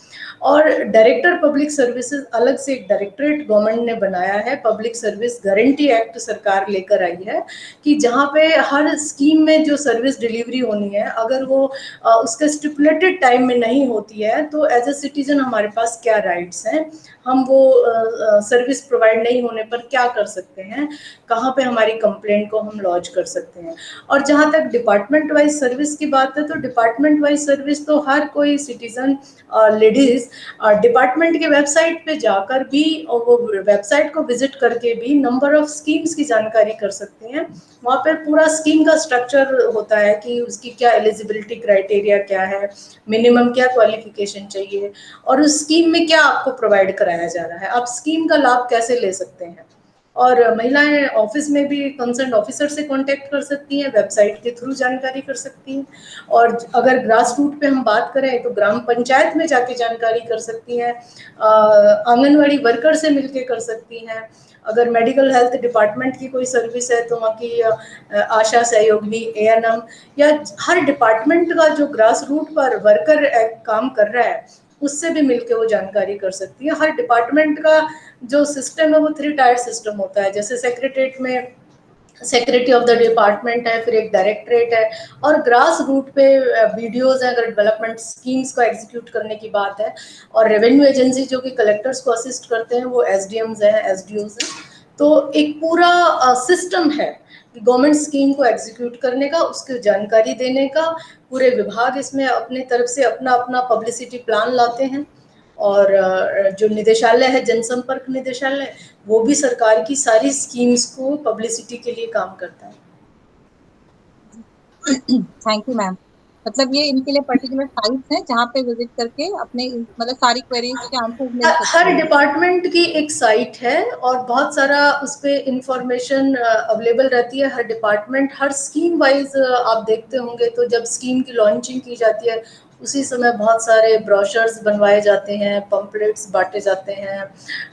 Speaker 2: और डायरेक्टर पब्लिक सर्विसेज अलग से एक डायरेक्टरेट गवर्नमेंट ने बनाया है, पब्लिक सर्विस गारंटी एक्ट सरकार लेकर आई है कि जहाँ पे हर स्कीम में जो सर्विस डिलीवरी होनी है अगर वो उसके स्टिपुलेटेड टाइम में नहीं होती है तो एज ए सिटीजन हमारे पास क्या राइट्स हैं, हम वो सर्विस प्रोवाइड नहीं होने पर क्या कर सकते हैं, कहाँ पे हमारी कंप्लेंट को हम लॉन्च कर सकते हैं। और जहाँ तक डिपार्टमेंट वाइज सर्विस की बात है तो डिपार्टमेंट वाइज सर्विस तो हर कोई सिटीजन लेडीज डिपार्टमेंट के वेबसाइट पे जाकर भी और वो वेबसाइट को विजिट करके भी नंबर ऑफ स्कीम्स की जानकारी कर सकते हैं। वहाँ पे पूरा स्कीम का स्ट्रक्चर होता है कि उसकी क्या एलिजिबिलिटी क्राइटेरिया क्या है, मिनिमम क्या क्वालिफिकेशन चाहिए और उस स्कीम में क्या आपको प्रोवाइड कराया जा रहा है, आप स्कीम का लाभ कैसे ले सकते हैं। और महिलाएं ऑफिस में भी कंसर्न ऑफिसर से कांटेक्ट कर सकती हैं, वेबसाइट के थ्रू जानकारी कर सकती हैं। और अगर ग्रास रूट पे हम बात करें तो ग्राम पंचायत में जाके जानकारी कर सकती हैं, आंगनवाड़ी वर्कर से मिलके कर सकती हैं। अगर मेडिकल हेल्थ डिपार्टमेंट की कोई सर्विस है तो वहाँ की आशा सहयोगी, एएनएम या हर डिपार्टमेंट का जो ग्रास रूट पर वर्कर काम कर रहा है उससे भी मिलके वो जानकारी कर सकती है। हर डिपार्टमेंट का जो सिस्टम है वो 3 टायर सिस्टम होता है, जैसे सेक्रेटरीट में सेक्रेटरी ऑफ द डिपार्टमेंट है, फिर एक डायरेक्टरेट है और ग्रास रूट पे वीडियोज हैं अगर डेवलपमेंट स्कीम्स को एग्जीक्यूट करने की बात है। और रेवेन्यू एजेंसी जो कि कलेक्टर्स को असिस्ट करते हैं वो एसडीएम्स हैं, एसडीओज हैं। तो एक पूरा सिस्टम है गवर्नमेंट स्कीम को एग्जीक्यूट करने का, उसकी जानकारी देने का। पूरे विभाग इसमें अपने तरफ से अपना अपना पब्लिसिटी प्लान लाते हैं और जो निदेशालय है जनसंपर्क निदेशालय वो भी सरकार की सारी स्कीम्स को पब्लिसिटी के लिए काम करता है।
Speaker 4: Thank you ma'am. मतलब ये इनके लिए पर्टिकुलर साइट्स हैं जहाँ पे विजिट करके अपने मतलब सारी क्वेरीज के आंसर मिल सकते हैं।
Speaker 2: हर डिपार्टमेंट की एक साइट है और बहुत सारा उस पे इंफॉर्मेशन अवेलेबल रहती है। हर डिपार्टमेंट हर स्कीम वाइज आप देखते होंगे तो जब स्कीम की लॉन्चिंग की जाती है उसी समय बहुत सारे ब्रोशर्स बनवाए जाते हैं, पंपलेट्स बांटे जाते हैं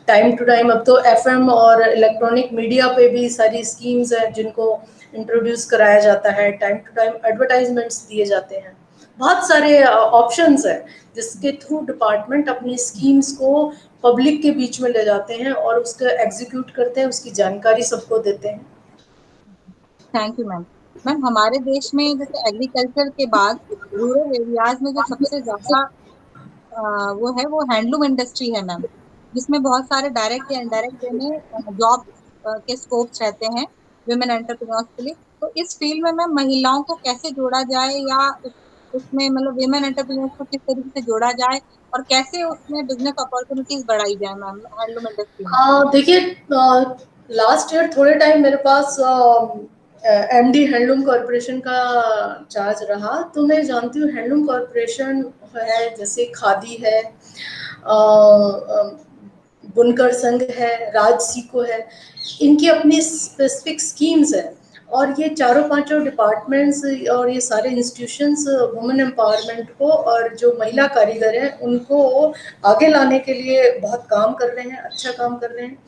Speaker 2: टाइम टू टाइम। अब तो एफएम और इलेक्ट्रॉनिक मीडिया पे भी सारी स्कीम्स हैं जिनको इंट्रोड्यूस कराया जाता है, टाइम टू टाइम एडवर्टाइजमेंट्स दिए जाते हैं। बहुत सारे ऑप्शंस हैं जिसके थ्रू डिपार्टमेंट अपनी स्कीम्स को पब्लिक के बीच में ले जाते हैं और उसका एग्जीक्यूट करते हैं, उसकी जानकारी सबको देते हैं।
Speaker 4: Thank you ma'am. मैम हमारे देश में जैसे एग्रीकल्चर के बाद रूरल एरियाज में जो सबसे ज्यादा वो है वो हैंडलूम इंडस्ट्री है मैम, जिसमें बहुत सारे डायरेक्ट या इनडायरेक्ट वे में जॉब के स्कोप्स रहते हैं विमेन एंटरप्रेन्योर्स के लिए। तो इस फील्ड में मैम महिलाओं को कैसे जोड़ा जाए या उसमें मतलब विमेन एंटरप्रेन्योर्स को किस तरीके से जोड़ा जाए और कैसे उसमें बिजनेस अपॉर्चुनिटीज बढ़ाई जाए मैम हैंडलूम इंडस्ट्री में?
Speaker 2: देखिए लास्ट ईयर थोड़े टाइम मेरे पास एमडी हैंडलूम कॉरपोरेशन का चार्ज रहा, तो मैं जानती हूँ हैंडलूम कॉरपोरेशन है, जैसे खादी है, बुनकर संघ है, राज सीको है, इनकी अपनी स्पेसिफिक स्कीम्स है। और ये चारों पांचों डिपार्टमेंट्स और ये सारे इंस्टीट्यूशंस वुमेन एम्पावरमेंट को और जो महिला कारीगर हैं उनको आगे लाने के लिए बहुत काम कर रहे हैं, अच्छा काम कर रहे हैं।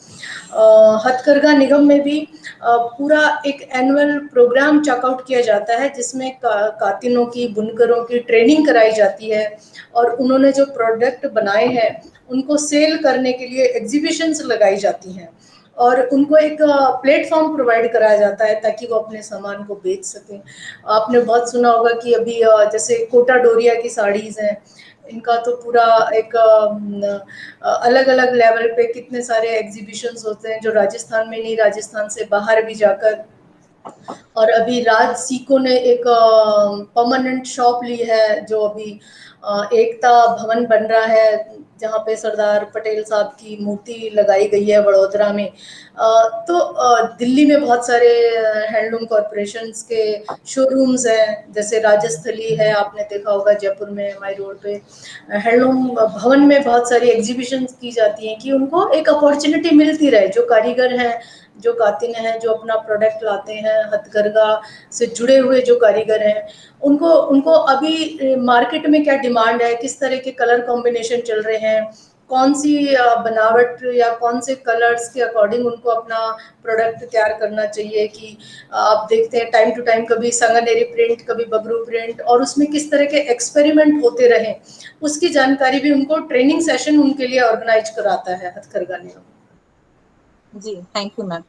Speaker 2: हथकरघा निगम में भी पूरा एक एनुअल प्रोग्राम चेकआउट किया जाता है जिसमें कातिनों की, बुनकरों की ट्रेनिंग कराई जाती है और उन्होंने जो प्रोडक्ट बनाए हैं उनको सेल करने के लिए एग्जीबिशंस लगाई जाती हैं और उनको एक प्लेटफॉर्म प्रोवाइड कराया जाता है ताकि वो अपने सामान को बेच सकें। आपने बहुत सुना होगा कि अभी जैसे कोटा डोरिया की साड़ीज़ हैं, इनका तो पूरा एक अलग अलग लेवल पे कितने सारे एग्जीबिशंस होते हैं जो राजस्थान में नहीं, राजस्थान से बाहर भी जाकर। और अभी राज सीको ने एक परमानेंट शॉप ली है जो अभी एकता भवन बन रहा है जहाँ पे सरदार पटेल साहब की मूर्ति लगाई गई है वडोदरा में। तो दिल्ली में बहुत सारे हैंडलूम कॉरपोरेशंस के शोरूम्स हैं, जैसे राजस्थली है, आपने देखा होगा जयपुर में माई रोड पे। हैंडलूम भवन में बहुत सारी एग्जीबिशंस की जाती हैं कि उनको एक अपॉर्चुनिटी मिलती रहे, जो कारीगर हैं, जो कातिन हैं, जो अपना प्रोडक्ट लाते हैं, हथकरघा से जुड़े हुए जो कारीगर हैं, उनको अभी मार्केट में क्या डिमांड है, किस तरह के कलर कॉम्बिनेशन चल रहे हैं, कौन सी बनावट या कौन से कलर्स के अकॉर्डिंग उनको अपना प्रोडक्ट तैयार करना चाहिए। कि आप देखते हैं टाइम टू टाइम कभी संगनेरी प्रिंट, कभी बबरू प्रिंट, और उसमें किस तरह के एक्सपेरिमेंट होते रहे, उसकी जानकारी भी उनको ट्रेनिंग सेशन उनके लिए ऑर्गेनाइज कराता है हथकरघा निगम।
Speaker 4: जी, थैंक यू मैम।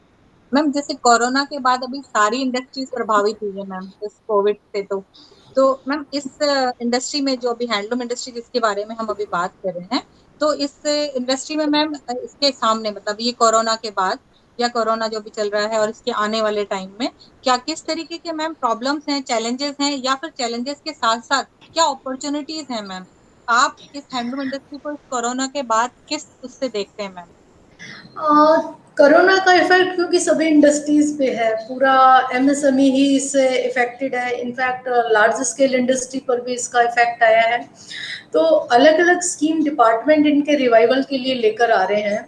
Speaker 4: मैम जैसे कोरोना के बाद अभी सारी इंडस्ट्रीज प्रभावित हुई है मैम इस कोविड से, तो मैम इस इंडस्ट्री में जो अभी हैंडलूम इंडस्ट्री जिसके बारे में हम अभी बात कर रहे हैं, तो इस इंडस्ट्री में मैम इसके सामने मतलब ये कोरोना के बाद या कोरोना जो भी चल रहा है और इसके आने वाले टाइम में क्या किस तरीके के मैम प्रॉब्लम्स हैं, चैलेंजेस हैं, या फिर चैलेंजेस के साथ साथ क्या अपॉर्चुनिटीज हैं मैम? आप इस हैंडलूम इंडस्ट्री को इस कोरोना के बाद किस उससे देखते हैं मैम?
Speaker 2: कोरोना का इफेक्ट क्योंकि सभी इंडस्ट्रीज पे है, पूरा एमएसएमई ही इससे इफेक्टेड है। इनफैक्ट लार्ज स्केल इंडस्ट्री पर भी इसका इफेक्ट आया है। तो अलग अलग स्कीम डिपार्टमेंट इनके रिवाइवल के लिए लेकर आ रहे हैं।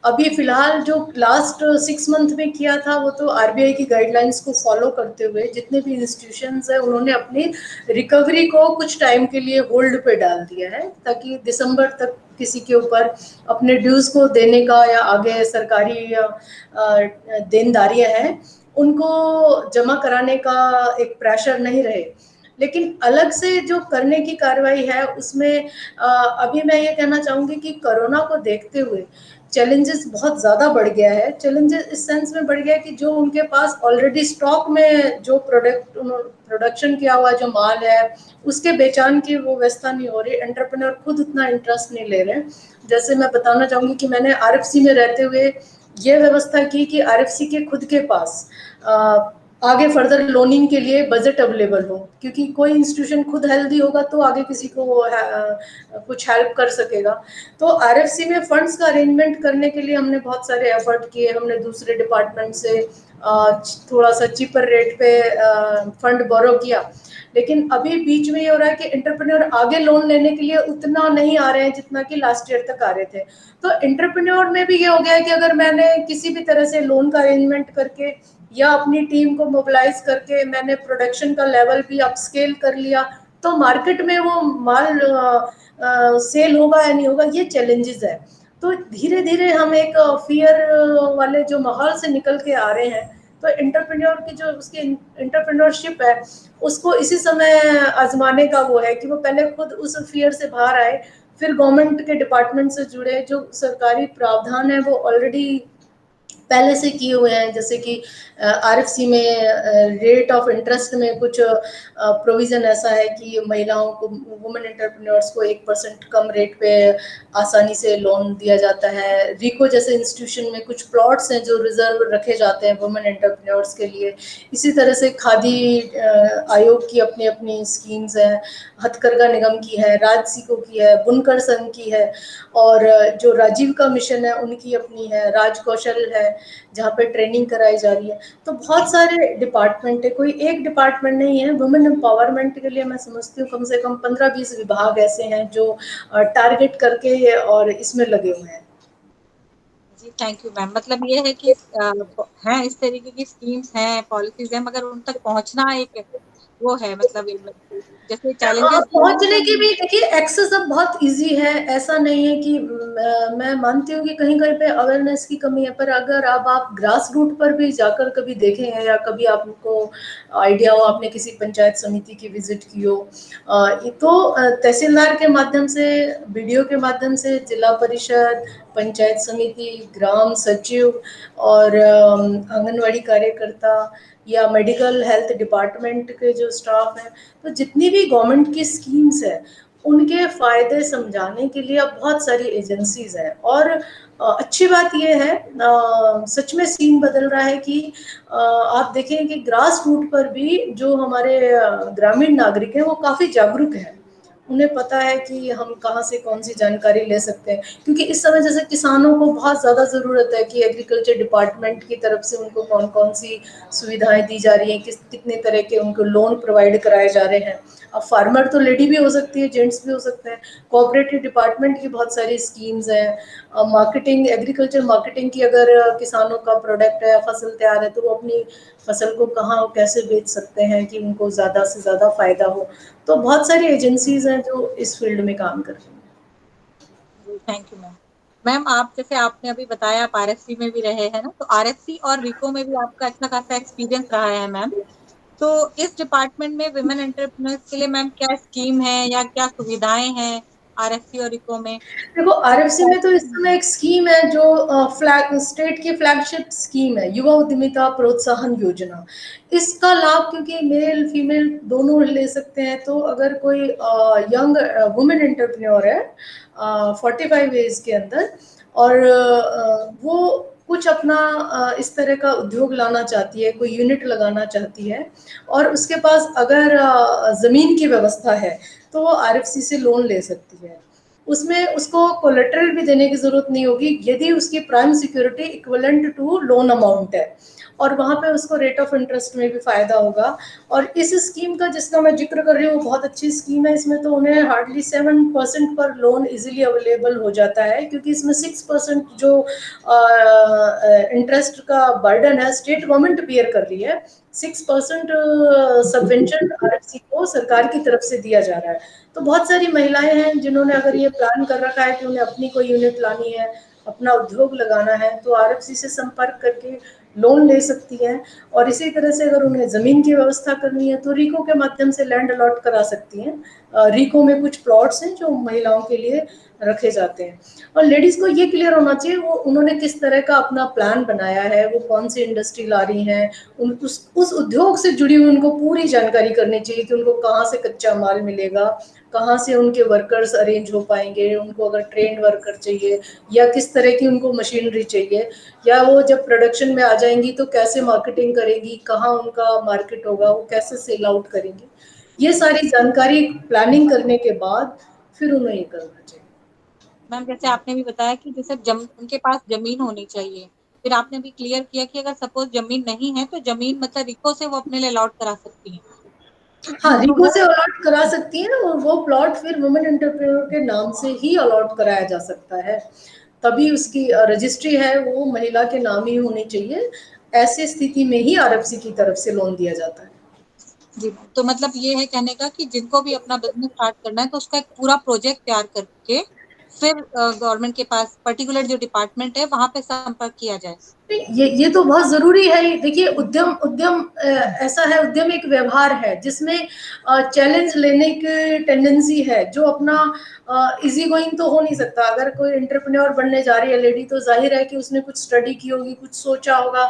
Speaker 2: अभी फिलहाल जो लास्ट 6 मंथ में किया था वो तो आरबीआई की गाइडलाइंस को फॉलो करते हुए जितने भी इंस्टीट्यूशंस हैं उन्होंने अपनी रिकवरी को कुछ टाइम के लिए होल्ड पे डाल दिया है, ताकि दिसंबर तक किसी के ऊपर अपने ड्यूज को देने का या आगे सरकारी देनदारियां हैं उनको जमा कराने का एक प्रेशर नहीं रहे। लेकिन अलग से जो करने की कार्रवाई है उसमें अभी मैं ये कहना चाहूंगी कि कोरोना को देखते हुए चैलेंजेस बहुत ज़्यादा बढ़ गया है। चैलेंजेस इस सेंस में बढ़ गया है कि जो उनके पास ऑलरेडी स्टॉक में जो प्रोडक्शन किया हुआ जो माल है उसके बेचान की वो व्यवस्था नहीं हो रही। एंटरप्रेन्योर खुद उतना इंटरेस्ट नहीं ले रहे। जैसे मैं बताना चाहूँगी कि मैंने आरएफसी में रहते हुए ये व्यवस्था की कि आरएफसी के खुद के पास आगे फर्दर लोनिंग के लिए बजट अवेलेबल हो, क्योंकि कोई इंस्टीट्यूशन खुद हेल्दी होगा तो आगे किसी को कुछ हेल्प कर सकेगा। तो आरएफसी में फंड्स का अरेंजमेंट करने के लिए हमने बहुत सारे एफर्ट किए। हमने दूसरे डिपार्टमेंट से थोड़ा सा चीपर रेट पे फंड बोरो किया। लेकिन अभी बीच में ये हो रहा है कि एंटरप्रेन्योर आगे लोन लेने के लिए उतना नहीं आ रहे हैं जितना कि लास्ट ईयर तक आ रहे थे। तो एंटरप्रेन्योर में भी ये हो गया है कि अगर मैंने किसी भी तरह से लोन का अरेंजमेंट करके या अपनी टीम को मोबिलाइज करके मैंने प्रोडक्शन का लेवल भी अपस्केल कर लिया तो मार्केट में वो माल सेल होगा या नहीं होगा, ये चैलेंजेस है। तो धीरे धीरे हम एक फियर वाले जो माहौल से निकल के आ रहे हैं। तो एंटरप्रेन्योर की जो उसकी एंटरप्रेन्योरशिप है उसको इसी समय आजमाने का वो है कि वो पहले खुद उस फियर से बाहर आए, फिर गवर्नमेंट के डिपार्टमेंट से जुड़े। जो सरकारी प्रावधान है वो ऑलरेडी पहले से किए हुए हैं, जैसे कि आरएफसी में रेट ऑफ इंटरेस्ट में कुछ प्रोविजन ऐसा है कि महिलाओं को, वुमेन एंटरप्रेन्योर्स को 1% कम रेट पे आसानी से लोन दिया जाता है। रिको जैसे इंस्टीट्यूशन में कुछ प्लॉट्स हैं जो रिजर्व रखे जाते हैं वुमेन एंटरप्रेन्योर्स के लिए। इसी तरह से खादी आयोग की अपनी अपनी स्कीम्स हैं, हथकरघा निगम की है, राजसिको की है, बुनकर संघ की है, और जो राजीव का मिशन है उनकी अपनी है, राज कौशल है जहाँ पे ट्रेनिंग कराई जा रही है। तो बहुत सारे डिपार्टमेंट है, कोई एक डिपार्टमेंट नहीं है। वुमेन एम्पावरमेंट के लिए मैं समझती हूँ कम से कम 15-20 विभाग ऐसे हैं जो टारगेट करके और इसमें लगे हुए हैं।
Speaker 4: जी थैंक यू मैम। मतलब ये है कि हैं इस तरीके की स्कीम्स हैं, पॉलिसीज हैं, मगर उन तक पहुंचना एक वो है, मतलब जैसे चैलेंजेस
Speaker 2: पहुंचने की भी देखिए एक्सेस अब बहुत इजी है। ऐसा नहीं है कि मैं मानती हूँ कि कहीं कहीं पे अवेयरनेस की कमी है, पर अगर अब आप ग्रास रूट पर भी जाकर कभी देखें हैं या कभी आपको आइडिया हो, आपने किसी पंचायत समिति की विजिट की हो, तो तहसीलदार के माध्यम से, बीडीओ के माध्यम से, जिला परिषद, पंचायत समिति, ग्राम सचिव और आंगनवाड़ी कार्यकर्ता या मेडिकल हेल्थ डिपार्टमेंट के जो स्टाफ हैं, तो जितनी भी गवर्नमेंट की स्कीम्स है उनके फायदे समझाने के लिए अब बहुत सारी एजेंसीज हैं। और अच्छी बात यह है, सच में सीन बदल रहा है कि आप देखें कि ग्रास रूट पर भी जो हमारे ग्रामीण नागरिक हैं वो काफी जागरूक हैं। उन्हें पता है कि हम कहाँ से कौन सी जानकारी ले सकते हैं, क्योंकि इस समय जैसे किसानों को बहुत ज़्यादा ज़रूरत है कि एग्रीकल्चर डिपार्टमेंट की तरफ से उनको कौन कौन सी सुविधाएं दी जा रही हैं, कितने तरह के उनको लोन प्रोवाइड कराए जा रहे हैं। अब फार्मर तो लेडी भी हो सकती है, जेंट्स भी हो सकते हैं। कोऑपरेटिव डिपार्टमेंट की बहुत सारी स्कीम्स हैं। मार्केटिंग, एग्रीकल्चर मार्केटिंग की, अगर किसानों का प्रोडक्ट है, फसल तैयार है, तो वो अपनी फसल को कहाँ और कैसे बेच सकते हैं कि उनको ज़्यादा से ज़्यादा फायदा हो। तो बहुत सारी एजेंसीज हैं जो इस फील्ड में काम कर रही हैं।
Speaker 4: Thank you ma'am. मैम आप जैसे आपने अभी बताया आप आरएससी में भी रहे हैं ना, तो आरएससी और रिको में भी आपका अच्छा खासा एक्सपीरियंस रहा है मैम। तो इस डिपार्टमेंट में वुमेन एंटरप्रेन्योर्स के लिए मैम क्या स्कीम है या क्या सुविधाएं हैं आरएससी और रिको में?
Speaker 2: देखो, आरएफसी में तो इस समय एक स्कीम है जो फ्लैग स्टेट की फ्लैगशिप स्कीम है, युवा उद्यमिता प्रोत्साहन योजना। इसका लाभ क्योंकि मेल फीमेल दोनों ले सकते हैं, तो अगर कोई यंग वुमेन एंटरप्रेन्योर है 45 एज के अंदर, और वो कुछ अपना इस तरह का उद्योग लाना चाहती है, कोई यूनिट लगाना चाहती है, और उसके पास अगर जमीन की व्यवस्था है, तो वो आरएफसी से लोन ले सकती है। उसमें उसको कोलेटरल भी देने की जरूरत नहीं होगी यदि उसकी prime security equivalent to loan amount है, और वहां पे उसको रेट ऑफ इंटरेस्ट में भी फायदा होगा। और इस स्कीम का जिसका मैं जिक्र कर रही हूँ बहुत अच्छी स्कीम है। इसमें तो उन्हें हार्डली 7% पर लोन इजीली अवेलेबल हो जाता है, क्योंकि इसमें 6% जो इंटरेस्ट का बर्डन है स्टेट गवर्नमेंट बियर कर रही है। 6% सबवेंशन आरएफसी को सरकार की तरफ से दिया जा रहा है। तो बहुत सारी महिलाएं हैं जिन्होंने अगर ये प्लान कर रखा है कि उन्हें अपनी कोई यूनिट लानी है, अपना उद्योग लगाना है, तो आरएफसी से संपर्क करके लोन ले सकती हैं। और इसी तरह से अगर उन्हें जमीन की व्यवस्था करनी है तो रिको के माध्यम से लैंड अलॉट करा सकती हैं। रिको में कुछ प्लॉट्स हैं जो महिलाओं के लिए रखे जाते हैं। और लेडीज को ये क्लियर होना चाहिए वो उन्होंने किस तरह का अपना प्लान बनाया है, वो कौन सी इंडस्ट्री ला रही हैं, उस उद्योग से जुड़ी हुई उनको पूरी जानकारी करनी चाहिए कि उनको कहाँ से कच्चा माल मिलेगा, कहाँ से उनके वर्कर्स अरेंज हो पाएंगे, उनको अगर ट्रेन वर्कर चाहिए या किस तरह की उनको मशीनरी चाहिए, या वो जब प्रोडक्शन में आ जाएंगी तो कैसे मार्केटिंग करेंगी, कहाँ उनका मार्केट होगा, वो कैसे सेल आउट करेंगी। ये सारी जानकारी प्लानिंग करने के बाद फिर उन्हें ये करना चाहिए।
Speaker 4: मैम जैसे आपने भी बताया कि जैसे उनके पास जमीन होनी चाहिए, फिर आपने भी क्लियर किया कि अगर सपोज जमीन नहीं है तो जमीन मतलब रिको से वो अपने लिए अलॉट करा सकती है।
Speaker 2: हाँ,
Speaker 4: तो
Speaker 2: रिको
Speaker 4: वो
Speaker 2: से अलॉट करा सकती है, और वो प्लॉट फिर वुमेन एंटरप्रेन्योर के नाम से ही अलॉट कराया जा सकता है। तभी उसकी रजिस्ट्री है वो महिला के नाम ही होनी चाहिए। ऐसी स्थिति में ही आरएफसी की तरफ से लोन दिया जाता है।
Speaker 4: जी, तो मतलब ये है कहने का कि जिनको भी अपना बिजनेस स्टार्ट करना है तो उसका एक पूरा प्रोजेक्ट तैयार करके फिर गवर्नमेंट के पास पर्टिकुलर जो डिपार्टमेंट है वहां पे संपर्क किया जाए।
Speaker 2: ये तो बहुत जरूरी है ही। देखिए, उद्यम उद्यम ऐसा है, उद्यम एक व्यवहार है जिसमें चैलेंज लेने की टेंडेंसी है, जो अपना इजी गोइंग तो हो नहीं सकता। अगर कोई एंटरप्रेन्योर बनने जा रही है लेडी, तो जाहिर है कि उसने कुछ स्टडी की होगी, कुछ सोचा होगा,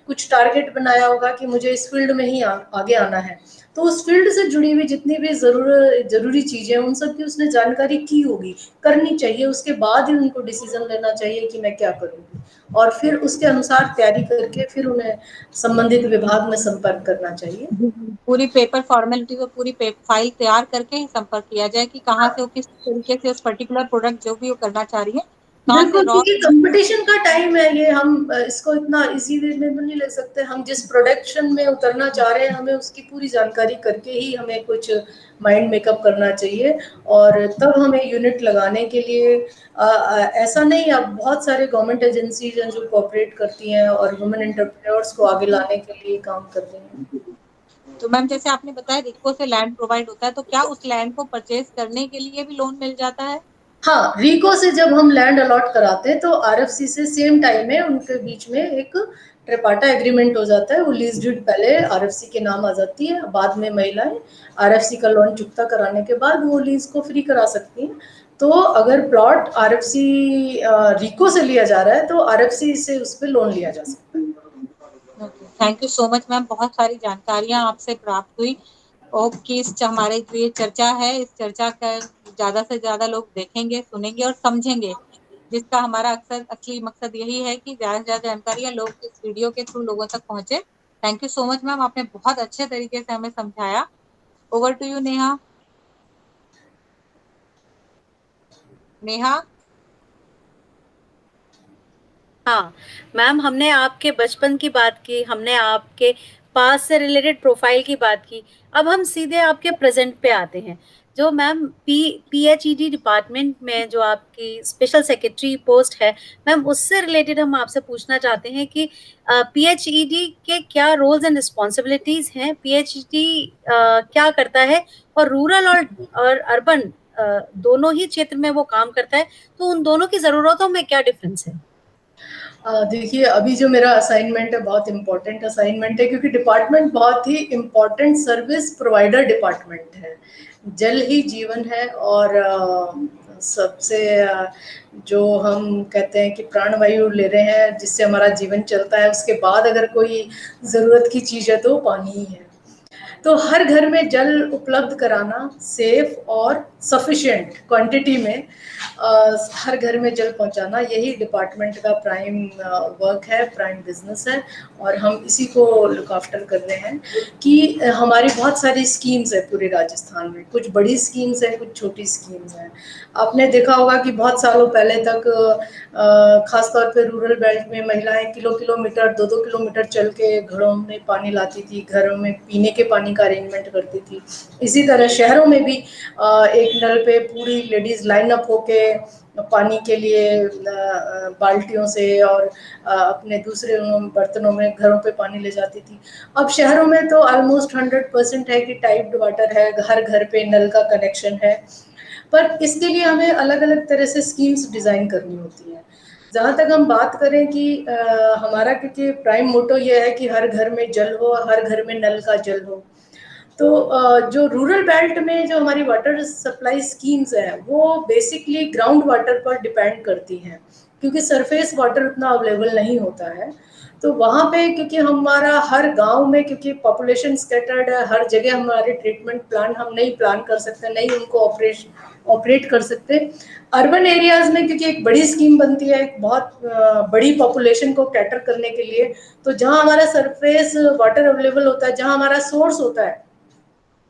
Speaker 2: कुछ टारगेट बनाया होगा कि मुझे इस फील्ड में ही आगे आना है। तो उस फील्ड से जुड़ी हुई जितनी भी जरूरी चीजें हैं उन सब की उसने जानकारी की होगी, करनी चाहिए। उसके बाद ही उनको डिसीजन लेना चाहिए कि मैं क्या करूंगी, और फिर उसके अनुसार तैयारी करके फिर उन्हें संबंधित विभाग में संपर्क करना चाहिए।
Speaker 4: पूरी पेपर फॉर्मेलिटी और पूरी फाइल तैयार करके ही संपर्क किया जाए कि कहाँ से वो किस तरीके से उस पर्टिकुलर प्रोडक्ट जो भी वो करना चाह रही है कहाँ से
Speaker 2: बिल्कुल,
Speaker 4: रॉ।
Speaker 2: क्योंकि कंपटीशन का टाइम है ये, हम इसको इतना इजी वे में तो नहीं ले सकते। हम जिस प्रोडक्शन में उतरना चाह रहे हैं हमें उसकी पूरी जानकारी करके ही हमें कुछ माइंड मेकअप करना चाहिए, और तब हमें यूनिट लगाने के लिए ऐसा नहीं। अब बहुत सारे गवर्नमेंट एजेंसीज हैं जो कोऑपरेट करती हैं और वुमेन एंटरप्रेन्योर्स को आगे लाने के लिए काम कर रही हैं।
Speaker 4: तो मैम जैसे आपने बताया रिको से लैंड प्रोवाइड होता है, तो क्या उस लैंड को परचेज करने के लिए भी लोन मिल जाता है?
Speaker 2: हाँ, रिको से जब हम लैंड अलॉट कराते हैं तो आरएफसी से सेम टाइम में उनके बीच में एक ट्रिपाटा एग्रीमेंट हो जाता है। वो लीज डीड पहले आरएफसी के नाम आ जाती है, बाद में महिलाएं आरएफसी का लोन चुकता कराने के बाद वो लीज को फ्री करा सकती हैं। तो अगर प्लॉट आरएफसी रिको से लिया जा रहा है तो आरएफसी से उस पर लोन लिया जा सकता है।
Speaker 4: Thank you so much ma'am, बहुत सारी जानकारियां आपसे प्राप्त हुई। ओके, इस हमारे जो ये चर्चा है इस चर्चा का ज्यादा से ज्यादा लोग देखेंगे, सुनेंगे और समझेंगे, जिसका हमारा अक्सर असली मकसद यही है कि ज्यादा से ज्यादा जानकारियां लोग इस वीडियो के थ्रू लोगों तक पहुंचे। Thank you so much ma'am, आपने बहुत अच्छे तरीके से हमें समझाया। Over to you Neha. Neha.
Speaker 1: हाँ मैम, हमने आपके बचपन की बात की, हमने आपके पास से रिलेटेड प्रोफाइल की बात की। अब हम सीधे आपके प्रेजेंट पे आते हैं। जो मैम पीएचईडी डिपार्टमेंट में जो आपकी स्पेशल सेक्रेटरी पोस्ट है, मैम उससे रिलेटेड हम आपसे पूछना चाहते हैं कि पीएचईडी के क्या रोल्स एंड रिस्पॉन्सिबिलिटीज हैं, पीएचईडी क्या करता है, और रूरल और अर्बन दोनों ही क्षेत्र में वो काम करता है, तो उन दोनों की ज़रूरतों में क्या डिफरेंस है?
Speaker 2: देखिए, अभी जो मेरा असाइनमेंट है बहुत इम्पोर्टेंट असाइनमेंट है, क्योंकि डिपार्टमेंट बहुत ही इम्पोर्टेंट सर्विस प्रोवाइडर डिपार्टमेंट है। जल ही जीवन है, और सबसे जो हम कहते हैं कि प्राणवायु ले रहे हैं जिससे हमारा जीवन चलता है, उसके बाद अगर कोई ज़रूरत की चीज़ है तो पानी ही है। तो हर घर में जल उपलब्ध कराना, सेफ और सफिशिएंट क्वांटिटी में हर घर में जल पहुंचाना, यही डिपार्टमेंट का प्राइम वर्क है, प्राइम बिजनेस है, और हम इसी को लुक आफ्टर कर रहे हैं। कि हमारी बहुत सारी स्कीम्स है पूरे राजस्थान में, कुछ बड़ी स्कीम्स हैं, कुछ छोटी स्कीम्स हैं। आपने देखा होगा कि बहुत सालों पहले तक खासतौर पे रूरल बेल्ट में महिलाएं किलोमीटर 2-2 किलोमीटर चल के घरों में पानी लाती थी, घरों में पीने के पानी का अरेंजमेंट करती थी। इसी तरह शहरों में भी एक नल पे पूरी लेडीज लाइन अप होके पानी के लिए बाल्टियों से और अपने दूसरे बर्तनों में घरों पे पानी ले जाती थी। अब शहरों में तो ऑलमोस्ट 100% है कि टाइप्ड वाटर है, हर घर पे नल का कनेक्शन है। पर इसके लिए हमें अलग अलग तरह से स्कीम्स डिज़ाइन करनी होती है। जहाँ तक हम बात करें कि हमारा, क्योंकि प्राइम मोटो ये है कि हर घर में जल हो, हर घर में नल का जल हो, तो जो रूरल बेल्ट में जो हमारी वाटर सप्लाई स्कीम्स हैं वो बेसिकली ग्राउंड वाटर पर डिपेंड करती हैं, क्योंकि सरफेस वाटर उतना अवेलेबल नहीं होता है। तो वहाँ पे क्योंकि हमारा हर गांव में, क्योंकि पॉपुलेशन स्कैटर्ड है, हर जगह हमारे ट्रीटमेंट प्लांट हम नहीं प्लान कर सकते, नहीं उनको ऑपरेट कर सकते। अर्बन एरियाज में क्योंकि एक बड़ी स्कीम बनती है एक बहुत बड़ी पॉपुलेशन को कैटर करने के लिए, तो जहाँ हमारा सरफेस वाटर अवेलेबल होता है, जहाँ हमारा सोर्स होता है,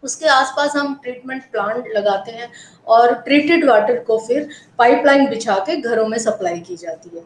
Speaker 2: उसके आसपास हम ट्रीटमेंट प्लांट लगाते हैं और ट्रीटेड वाटर को फिर पाइपलाइन बिछा के घरों में सप्लाई की जाती है।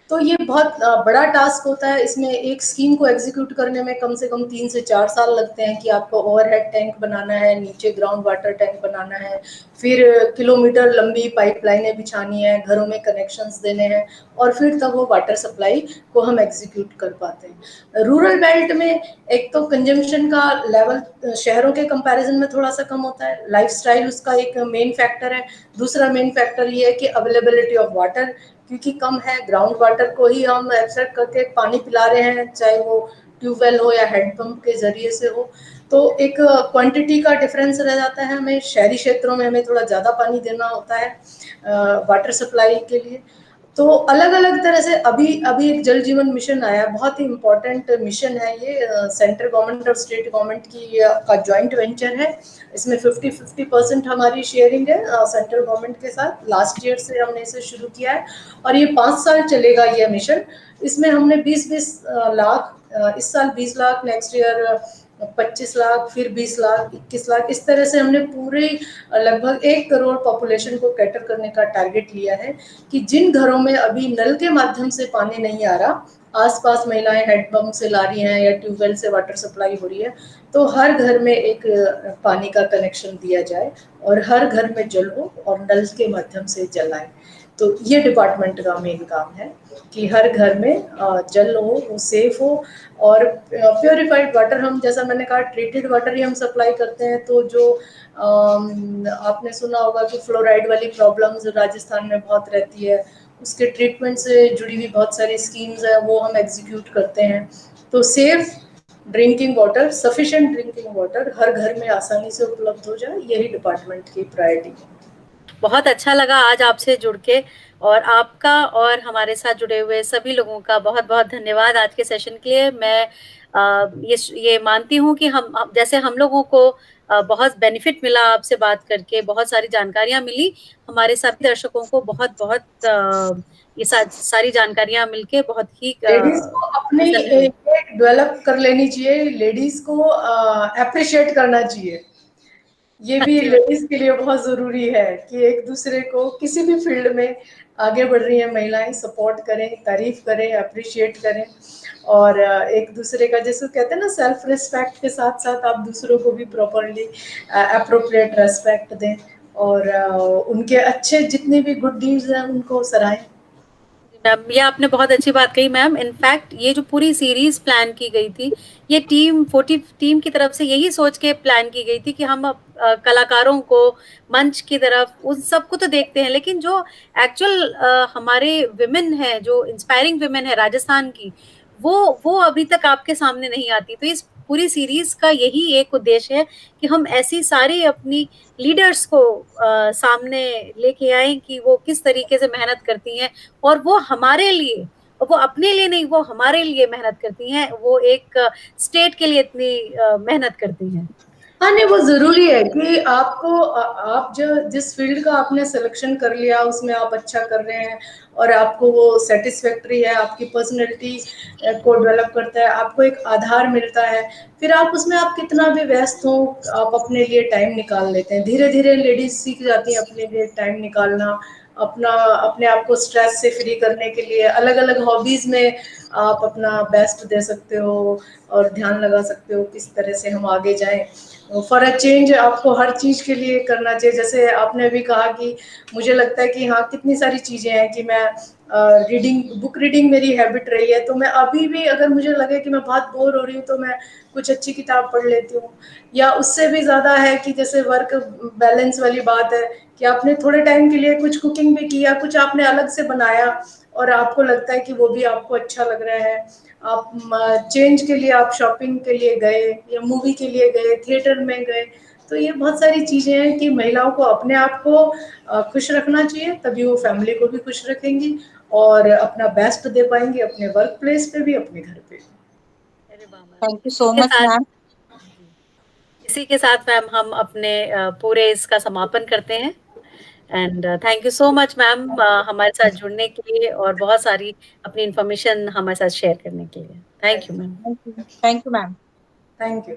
Speaker 2: तो ये बहुत बड़ा टास्क होता है। इसमें एक स्कीम को एग्जीक्यूट करने में कम से कम 3 से 4 साल लगते हैं कि आपको ओवरहेड टैंक बनाना है, नीचे ग्राउंड वाटर टैंक बनाना है, फिर किलोमीटर लंबी पाइपलाइनें बिछानी है, घरों में कनेक्शंस देने हैं, और फिर तब वो वाटर सप्लाई को हम एग्जीक्यूट कर पाते हैं। रूरल बेल्ट में एक तो कंजम्पशन का लेवल शहरों के कंपैरिजन में थोड़ा सा कम होता है, लाइफस्टाइल उसका एक मेन फैक्टर है। दूसरा मेन फैक्टर ये है कि अवेलेबिलिटी ऑफ वाटर क्योंकि कम है, ग्राउंड वाटर को ही हम एक्सट्रैक्ट करके पानी पिला रहे हैं, चाहे वो ट्यूबवेल हो या हैंडपंप के जरिए से हो, तो एक क्वांटिटी का डिफरेंस रह जाता है। हमें शहरी क्षेत्रों में हमें थोड़ा ज़्यादा पानी देना होता है वाटर सप्लाई के लिए। तो अलग अलग तरह से अभी एक जल जीवन मिशन आया, बहुत ही इम्पोर्टेंट मिशन है ये, सेंट्रल गवर्नमेंट और स्टेट गवर्नमेंट की का जॉइंट वेंचर है। इसमें 50-50% हमारी शेयरिंग है सेंट्रल गवर्नमेंट के साथ। लास्ट ईयर से हमने इसे शुरू किया है और ये 5 साल चलेगा ये मिशन। इसमें हमने 20-20 लाख, इस साल 20 लाख, नेक्स्ट ईयर 25 लाख, फिर 20 लाख, 21 लाख, इस तरह से हमने पूरे लगभग 1 करोड़ पॉपुलेशन को कैटर करने का टारगेट लिया है कि जिन घरों में अभी नल के माध्यम से पानी नहीं आ रहा, आसपास महिलाएं हैंडपंप से ला रही हैं या ट्यूबवेल से वाटर सप्लाई हो रही है, तो हर घर में एक पानी का कनेक्शन दिया जाए और हर घर में जल हो और नल के माध्यम से जल आए। तो ये डिपार्टमेंट का मेन काम है कि हर घर में जल हो, वो सेफ हो, और प्योरीफाइड वाटर, हम जैसा मैंने कहा ट्रीटेड वाटर ही हम सप्लाई करते हैं। तो जो आपने सुना होगा कि फ्लोराइड वाली प्रॉब्लम्स राजस्थान में बहुत रहती है, उसके ट्रीटमेंट से जुड़ी हुई बहुत सारी स्कीम्स है, वो हम एग्जीक्यूट करते हैं। तो safe drinking water, sufficient drinking water हर घर में आसानी से उपलब्ध हो जाए, यही डिपार्टमेंट की प्रायोरिटी है।
Speaker 1: बहुत अच्छा लगा आज आपसे जुड़ के, और आपका और हमारे साथ जुड़े हुए सभी लोगों का बहुत बहुत धन्यवाद आज के सेशन के लिए। मैं ये मानती हूँ कि हम जैसे हम लोगों को बहुत बेनिफिट मिला आपसे बात करके, बहुत सारी जानकारियां मिली, हमारे सभी दर्शकों को बहुत बहुत ये सारी जानकारियां मिलके बहुत ही
Speaker 2: लेडीज को अपनी डेवलप कर लेनी चाहिए, लेडीज को अप्रिशिएट करना चाहिए। ये भी लेडीज के लिए बहुत जरूरी है कि एक दूसरे को किसी भी फील्ड में आगे बढ़ रही है महिलाएं, सपोर्ट करें, तारीफ करें, अप्रिशिएट करें, और एक दूसरे का, जैसे कहते हैं ना, सेल्फ रिस्पेक्ट के साथ साथ आप दूसरों को भी प्रॉपरली अप्रोप्रिएट रेस्पेक्ट दें और उनके अच्छे जितने भी गुड डीड्स हैं उनको सराहें।
Speaker 1: मैम ये आपने बहुत अच्छी बात कही मैम। इनफैक्ट ये जो पूरी सीरीज प्लान की गई थी, ये टीम 40 टीम की तरफ से यही सोच के प्लान की गई थी कि हम कलाकारों को मंच की तरफ उन सबको तो देखते हैं, लेकिन जो एक्चुअल हमारे विमेन है, जो इंस्पायरिंग विमेन है राजस्थान की, वो अभी तक आपके सामने नहीं आती। तो इस पूरी सीरीज का यही एक उद्देश्य है कि हम ऐसी सारी अपनी लीडर्स को सामने लेके आए कि वो किस तरीके से मेहनत करती हैं, और वो हमारे लिए, वो अपने लिए नहीं, वो हमारे लिए मेहनत करती हैं, वो एक स्टेट के लिए इतनी मेहनत करती हैं।
Speaker 2: हाँ नहीं, वो जरूरी है कि आपको आप जो जिस फील्ड का आपने सिलेक्शन कर लिया उसमें आप अच्छा कर रहे हैं और आपको वो सेटिस्फैक्ट्री है, आपकी पर्सनैलिटी को डेवलप करता है, आपको एक आधार मिलता है, फिर आप उसमें आप कितना भी व्यस्त हो आप अपने लिए टाइम निकाल लेते हैं। धीरे धीरे लेडीज सीख जाती हैं अपने लिए टाइम निकालना, अपना अपने आप को स्ट्रेस से फ्री करने के लिए अलग अलग हॉबीज में आप अपना बेस्ट दे सकते हो और ध्यान लगा सकते हो किस तरह से हम आगे जाएं। फॉर अ चेंज आपको हर चीज के लिए करना चाहिए। जैसे आपने अभी कहा कि मुझे लगता है कि हाँ कितनी सारी चीजें हैं कि मैं बुक रीडिंग मेरी हैबिट रही है, तो मैं अभी भी अगर मुझे लगे कि मैं बहुत बोर हो रही हूँ तो मैं कुछ अच्छी किताब पढ़ लेती हूँ। या उससे भी ज्यादा है कि जैसे वर्क बैलेंस वाली बात है कि आपने थोड़े टाइम के लिए कुछ कुकिंग भी किया, कुछ आपने अलग से बनाया और आपको लगता है कि वो भी आपको अच्छा लग रहा है, आप चेंज के लिए आप शॉपिंग के लिए गए या मूवी के लिए गए, थिएटर में गए। तो ये बहुत सारी चीजें हैं कि महिलाओं को अपने आप को खुश रखना चाहिए, तभी वो फैमिली को भी खुश रखेंगी और अपना बेस्ट दे पाएंगे अपने वर्क प्लेस पे भी, अपने घर पे भी।
Speaker 1: अरे वाह मैम,
Speaker 4: थैंक यू
Speaker 1: इसी
Speaker 4: सो
Speaker 1: के
Speaker 4: मच
Speaker 1: साथ,
Speaker 4: मैम।
Speaker 1: इसी के साथ मैम हम अपने पूरे इसका समापन करते हैं। And thank you so much ma'am हमारे साथ जुड़ने के लिए और बहुत सारी अपनी इंफॉर्मेशन हमारे साथ शेयर करने के लिए। Thank you ma'am.
Speaker 4: Thank you ma'am.
Speaker 2: Thank you.